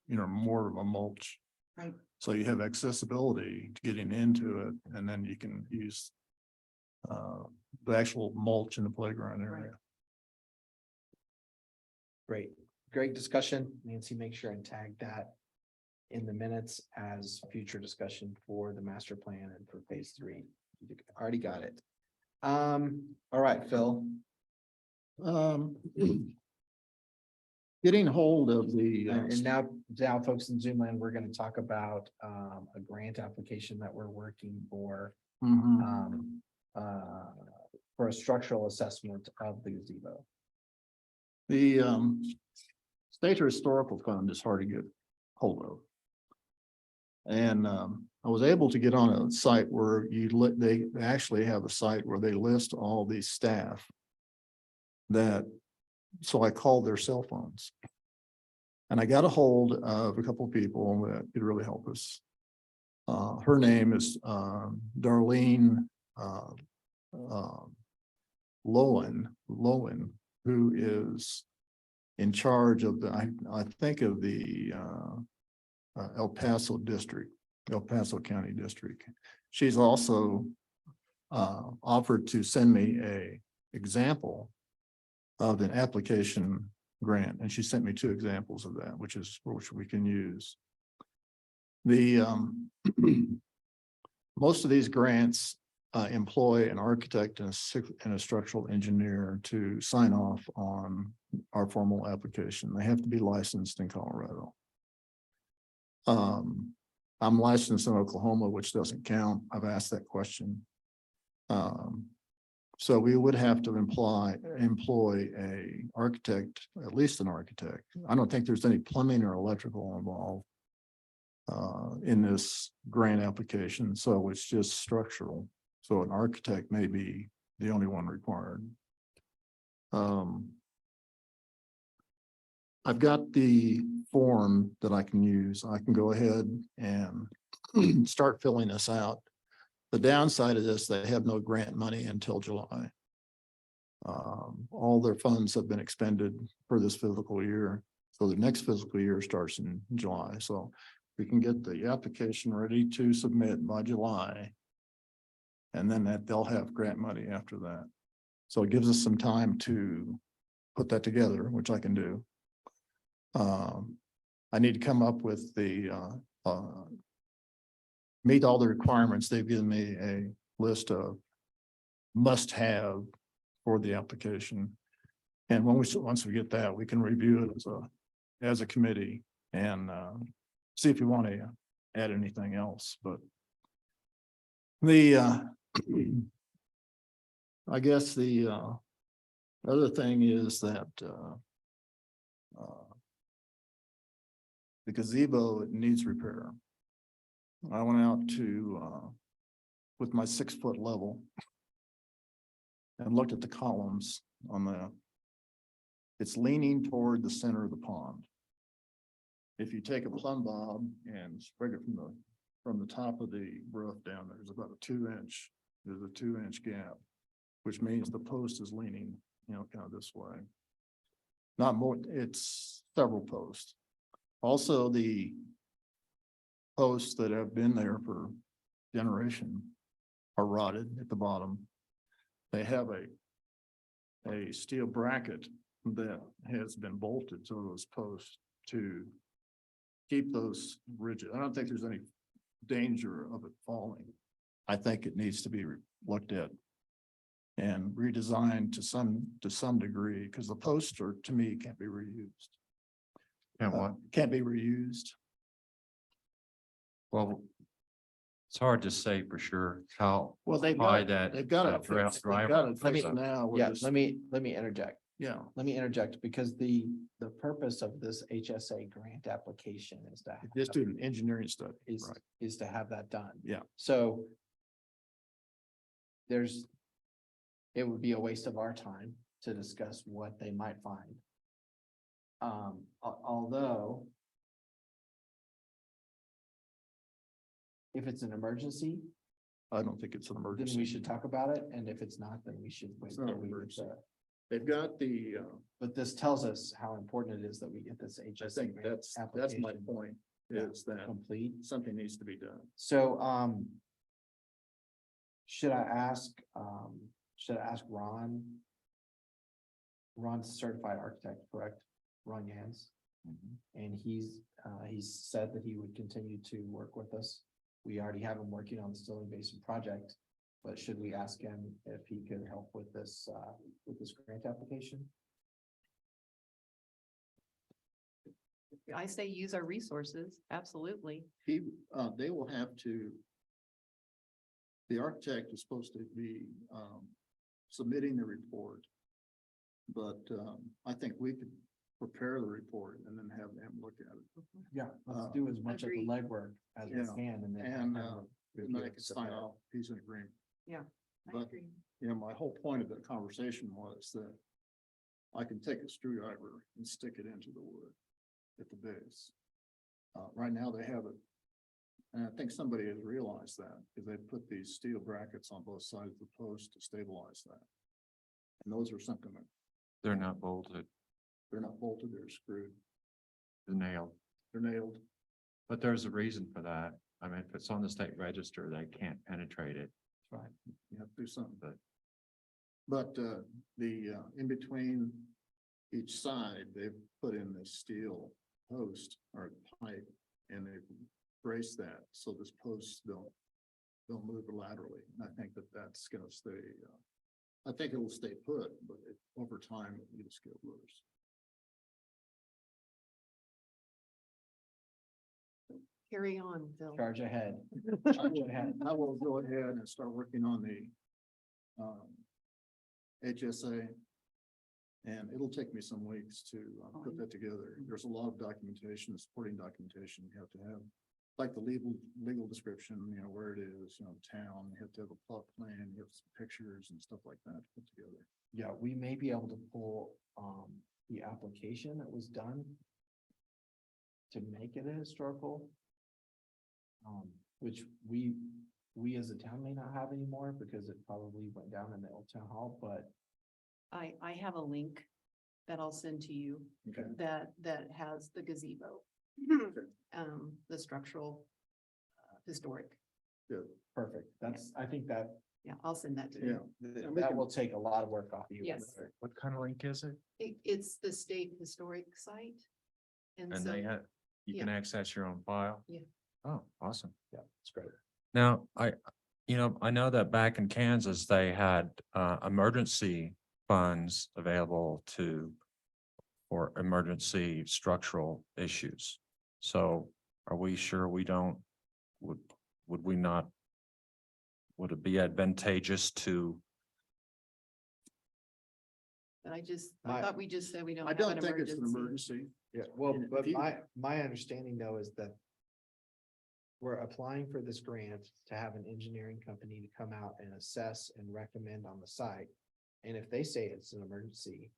more of a mulch. Right. So you have accessibility to getting into it, and then you can use the actual mulch in the playground area. Great discussion. Nancy, make sure and tag that in the minutes as future discussion for the master plan and for phase 3. You already got it. All right, Phil. Getting hold of the, And now folks in Zoom land, we're going to talk about a grant application that we're working for mhm. for a structural assessment of the gazebo. The State Historical Fund is hard to get hold of. And I was able to get on a site where they actually have a site where they list all these staff that, so I called their cell phones. And I got a hold of a couple of people that could really help us. Her name is Darlene Lowen, who is in charge of I think of the El Paso County District. She's also offered to send me a example of an application grant, and she sent me 2 examples of that, which we can use. The most of these grants employ an architect and a structural engineer to sign off on our formal application. They have to be licensed in Colorado. I'm licensed in Oklahoma, which doesn't count. I've asked that question. So we would have to employ a architect, at least an architect. I don't think there's any plumbing or electrical involved in this grant application, so it's just structural. So an architect may be the only one required. I've got the form that I can use. I can go ahead and start filling this out. The downside of this, they have no grant money until July. All their funds have been expended for this fiscal year. So the next fiscal year starts in July. So we can get the application ready to submit by July. And then they'll have grant money after that. So it gives us some time to put that together, which I can do. I need to come up with the meet all the requirements. They've given me a list of must-have for the application. And once we get that, we can review it as a committee and see if we want to add anything else. But the I guess the other thing is that the gazebo needs repair. I went out to, with my 6-foot level and looked at the columns on it's leaning toward the center of the pond. If you take a plumb bob and sprig it from the top of the roof down, there's about a 2-inch, there's a 2-inch gap, which means the post is leaning, kind of this way. Not more, it's several posts. Also, the posts that have been there for generation are rotted at the bottom. They have a steel bracket that has been bolted to those posts to keep those rigid. I don't think there's any danger of it falling. I think it needs to be looked at and redesigned to some degree, because the posts are, to me, can't be reused. And what? Can't be reused. Well, it's hard to say for sure how Well, they've high got, that. they've got that it draft fixed. They've driver. got it Let me- fixed now. with Yeah, this- let me interject. Yeah, Let me interject because the purpose of this HSA grant application is to. just do an engineering study. Is, Right. is to have that done. Yeah. So it would be a waste of our time to discuss what they might find. Although if it's an emergency, I don't think it's an then emergency. we should talk about it. And if it's not, then we should wait. It's not till an we get emergency. the- They've got the, But this tells us how important it is that we get this I HSA. think grant that's my application point, is that complete. something needs to be done. So, should I ask Ron? Ron's a certified architect, correct? Ron Yans? And he's said that he would continue to work with us. We already have him working on the Stilling Basin project. But should we ask him if he could help with this grant application? I say use our resources, absolutely. They will have to. The architect is supposed to be, submitting the report. But, I think we could prepare the report and then have them look at it. Yeah, let's do as much of the Agreed. legwork as we Yeah. can and then. And, have him and review then I it can sign prepare. off, he's in agreement. I But- agree. My whole point of the conversation was that I can take a screwdriver and stick it into the wood at the base. Right now they have it. And I think somebody has realized that, because they put these steel brackets on both sides of the post to stabilize that. And those are something that They're not bolted, they're not bolted, they're screwed, they're nailed, they're nailed. but there's a reason for that. I mean, if it's on the state register, they can't penetrate it. Right. You have to do something, but in between each side, they've put in this steel post or pipe, and they've braced that, so this post don't move laterally. And I think that's gonna stay, I think it'll stay put, but over time, it just get worse. Carry on, Phil. Charge ahead. I will go ahead and start working on the HSA. And it'll take me some weeks to put that together. There's a lot of documentation, supporting documentation you have to have. Like the legal description, where it is, town, you have to have a plot plan, you have some pictures and stuff like that to put together. Yeah, we may be able to pull the application that was done to make it a historical. Which we as a town may not have anymore because it probably went down in the old town hall, but I have a link that I'll send to you Okay. that has the gazebo. The structural, historic. Good. perfect. I think that Yeah, I'll send that to you. that will take a lot of work off you. Yes. What kind of link is it? It's the state historic site. And And so, they have, you can access your own file? Yeah. Oh, awesome. Yeah, it's great. Now, I know that back in Kansas, they had emergency funds available for emergency structural issues. So are we sure would it be advantageous to? but I My- thought we just said we don't I have don't an think it's an emergency. emergency. Yeah, well, And if but you- my understanding though is that we're applying for this grant to have an engineering company to come out and assess and recommend on the site. And if they say it's an emergency,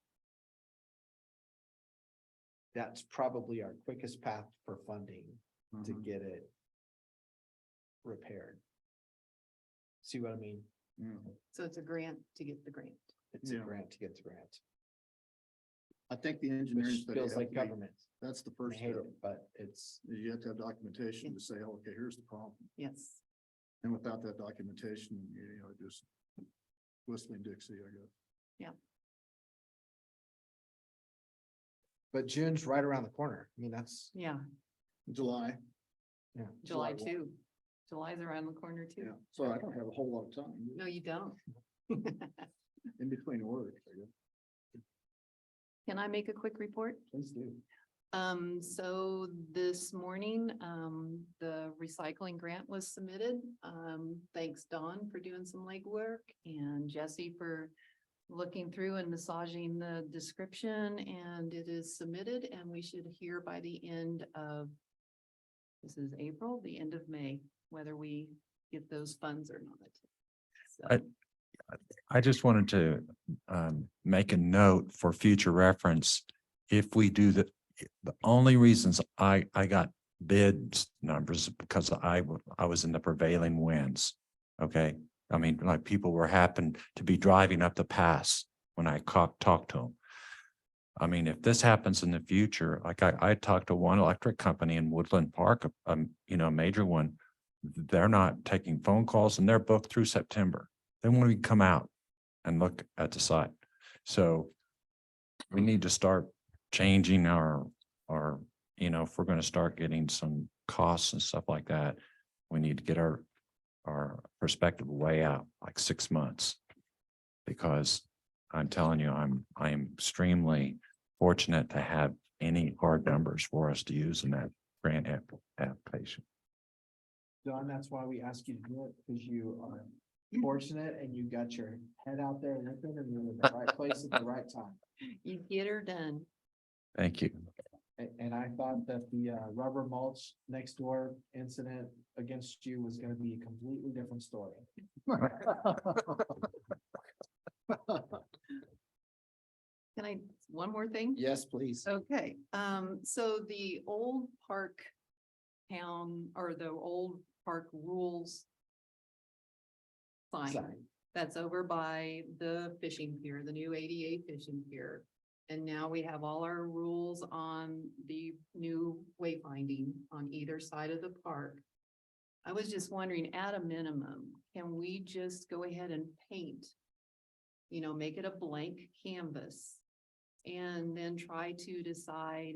that's probably our quickest path for funding to get it repaired. See what I mean? So it's a grant to get the grant. It's a Yeah. grant to get the grant, I think the engineering which study. feels has like to be- government. That's the I first hate step. it, but it's, You have to have documentation to say, okay, here's the problem. Yes. And without that documentation, just whistling Dixie, I guess. but June's right around the corner. I mean, that's, Yeah, July. yeah. July 1. 2. July's around the corner Yeah, too. so I don't have a whole lot of time No, you don't. in between work, I guess. Can I make a quick report? Please do. So this morning, the recycling grant was submitted. Thanks Dawn for doing some legwork and Jesse for looking through and massaging the description, and it is submitted and we should hear by the end of, this is April, the end of May, whether we get those funds or not. So, I just wanted to make a note for future reference. If we do the only reasons I got bid numbers because I was in the prevailing winds. Okay. I mean, like people were happened to be driving up the pass when I talked to them. I mean, if this happens in the future, like I talked to one electric company in Woodland Park, a major one. They're not taking phone calls and they're booked through September. They want to come out and look at the site. So we need to start changing our, if we're going to start getting some costs and stuff like that, we need to get our perspective way out, like 6 months. Because I'm telling you, I am extremely fortunate to have any hard numbers for us to use in that grant application. Don, that's why we ask you to do it, because you are fortunate and you got your head out there looking and you're in the right place at the right time. you get her done. Thank you. And I thought that the rubber mulch next door incident against you was gonna be a completely different story. Can I, one more thing? Yes, please. Okay, so the old park town or the old park rules sign Sign. that's over by the fishing pier, the new ADA fishing pier. And now we have all our rules on the new wayfinding on either side of the park. I was just wondering, at a minimum, can we just go ahead and paint? Make it a blank canvas and then try to decide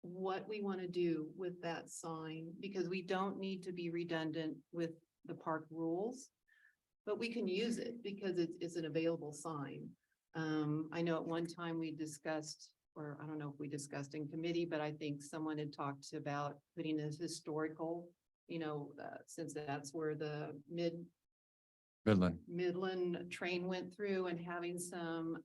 what we want to do with that sign, because we don't need to be redundant with the park rules, but we can use it because it's an available sign. I know at one time we discussed, or I don't know if we discussed in committee, but I think someone had talked about putting this historical, since that's where the Midland train went through, and having some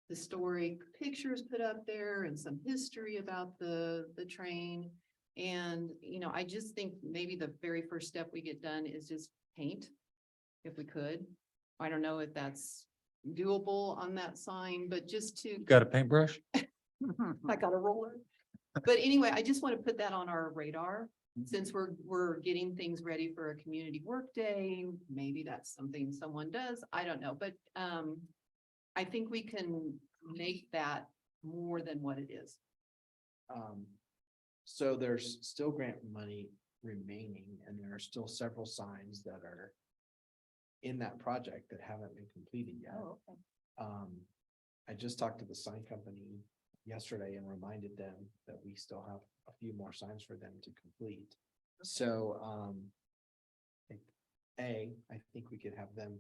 historic pictures put up there and some history about the train. And, I just think maybe the very first step we get done is just paint, if we could. I don't know if that's doable on that sign, but just to. Got a paintbrush? I got a roller. But anyway, I just want to put that on our radar. Since we're getting things ready for a community work day, maybe that's something someone does. I don't know, but I think we can make that more than what it is. So there's still grant money remaining, and there are still several signs that are in that project that haven't been completed yet. Oh, okay. I just talked to the sign company yesterday and reminded them that we still have a few more signs for them to complete. So, I think we could have them,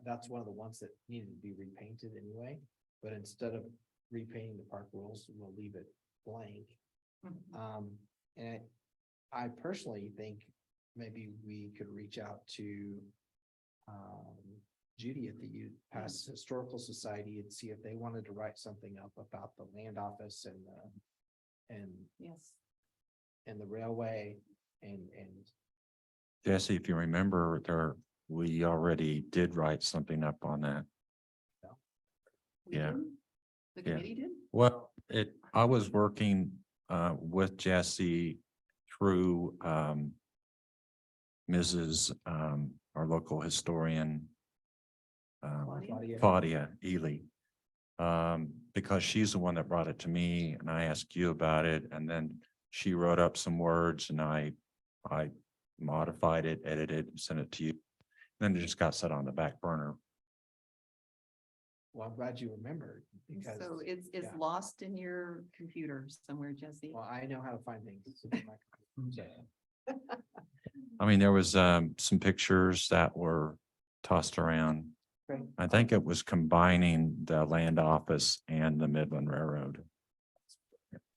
that's one of the ones that needed to be repainted anyway, but instead of repainting the park rules, we'll leave it blank. And I personally think maybe we could reach out to Judy at the Youth Pass Historical Society and see if they wanted to write something up about the land office and Yes. and the railway, and Jesse, if you remember there, we already did write something up on that. We Yeah. did? The Yeah. committee did? Well, I was working with Jesse through Mrs. Our local historian. Claudia? Claudia Ely. Because she's the one that brought it to me and I asked you about it and then she wrote up some words and I modified it, edited, sent it to you. Then it just got set on the back burner. well, I'm glad you remembered because. So it's yeah. lost in your computer somewhere, Jesse. Well, I know how to find things. So, I mean, there was some pictures that were tossed around. Great. I think it was combining the land office and the Midland Railroad.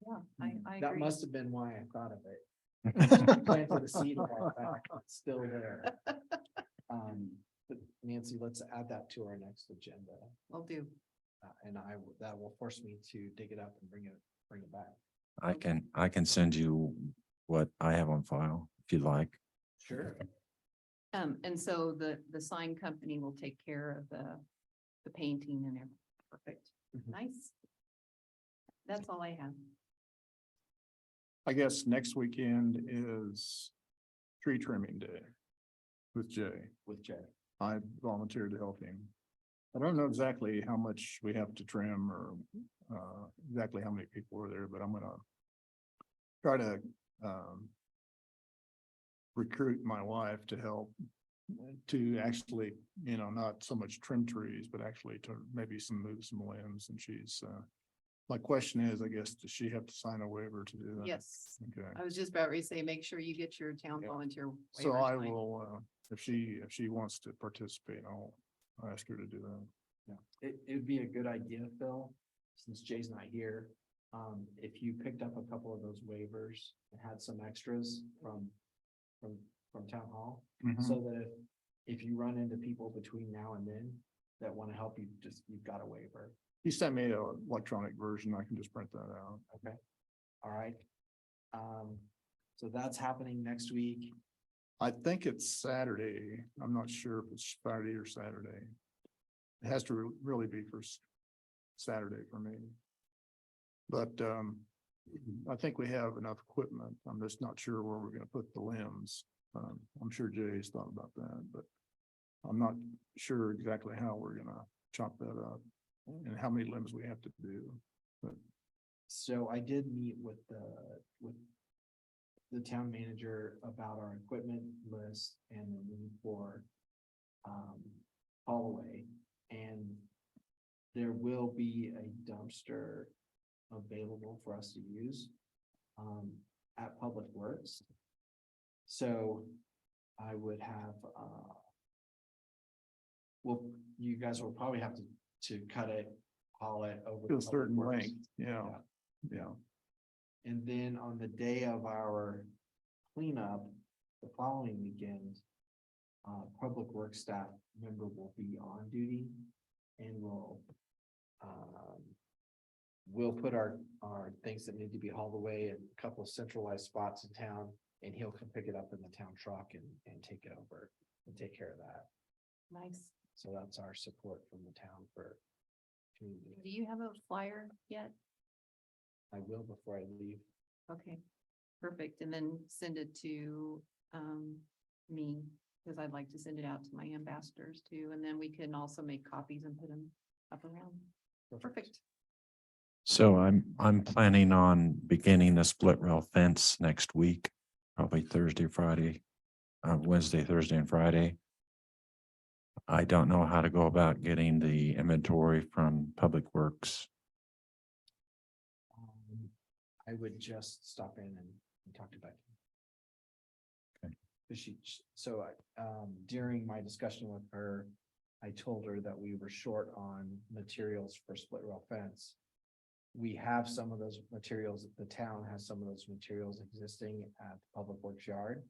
Yeah, I That agree. must have been why I thought of it. Planted the seed a while back, it's still there. But Nancy, let's add that to our next agenda. Will do. And that will force me to dig it up and bring it back. I can send you what I have on file if you'd like. Sure. And so the sign company will take care of the painting and everything. Perfect. Mhm. Nice. That's all I have. I guess next weekend is tree trimming day with Jay. With Jay. I volunteered to help him. I don't know exactly how much we have to trim or exactly how many people are there, but I'm gonna try to recruit my wife to help to actually, not so much trim trees, but actually to maybe move some limbs. And she's, my question is, I guess, does she have to sign a waiver to do that? Yes. Okay. I was just about ready to say, make sure you get your town Yeah. volunteer. So waiver I signed. will, if she wants to participate, I'll ask her to do that. Yeah, it would be a good idea, Phil, since Jay's not here. If you picked up a couple of those waivers and had some extras from town hall. Mhm. So that if you run into people between now and then that want to help you, you've got a waiver. He sent me an electronic version. I can just print that out. Okay. All right. So that's happening next week. I think it's Saturday. I'm not sure if it's Friday or Saturday. It has to really be for Saturday for me. But I think we have enough equipment. I'm just not sure where we're gonna put the limbs. I'm sure Jay's thought about that, but I'm not sure exactly how we're gonna chop that up and how many limbs we have to do. But So I did meet with the town manager about our equipment list and the need for haul-away, and there will be a dumpster available for us to use at Public Works. So I would have well, you guys will probably have to cut it, haul it over. to to a certain Public Works. length, yeah. And then on the day of our cleanup, the following weekend, Public Works staff member will be on duty and we'll put our things that need to be hauled away in a couple of centralized spots in town, and he'll come pick it up in the town truck and take it over and take care of that. Nice. So that's our support from the town for community. Do you have a flyer yet? I will before I leave. Okay, perfect. And then send it to me, because I'd like to send it out to my ambassadors too. And then we can also make copies and put them up around. Perfect. So I'm planning on beginning the split rail fence next week, probably Thursday, Friday, Wednesday, Thursday and Friday. I don't know how to go about getting the inventory from Public Works. I would just stop in and talk to Becky. Okay. So during my discussion with her, I told her that we were short on materials for split rail fence. We have some of those materials, the town has some of those materials existing at the Public Works yard,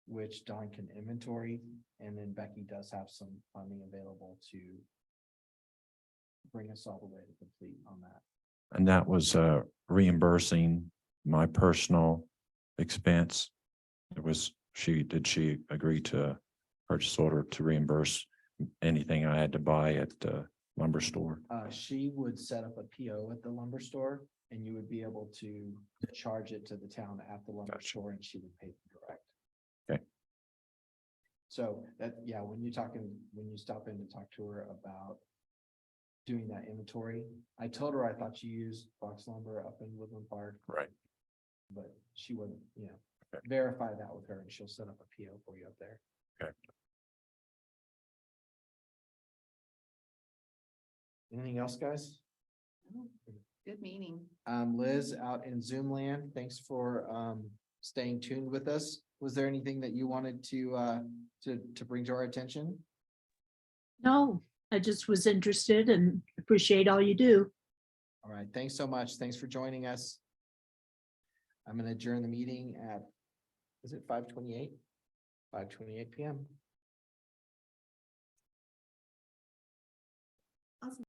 which Don can inventory, and then Becky does have some funding available to bring us all the way to complete on that. And that was reimbursing my personal expense did she agree to purchase order to reimburse anything I had to buy at the lumber store? She would set up a PO at the lumber store and you would be able to charge it to the town at the lumber Gotcha. store and she would pay direct. Okay. So that, yeah, when you stop in to talk to her about doing that inventory, I told her I thought you used box lumber up in Woodland Park, Right. but she wouldn't, Okay. verify that with her and she'll set up a PO for you up there. Okay. Anything else, guys? Good meeting. Liz out in Zoom land, thanks for staying tuned with us. Was there anything that you wanted to bring to our attention? No, I just was interested and appreciate all you do. All right, thanks so much. Thanks for joining us. I'm gonna adjourn the meeting at, is it 5:28? 5:28 PM.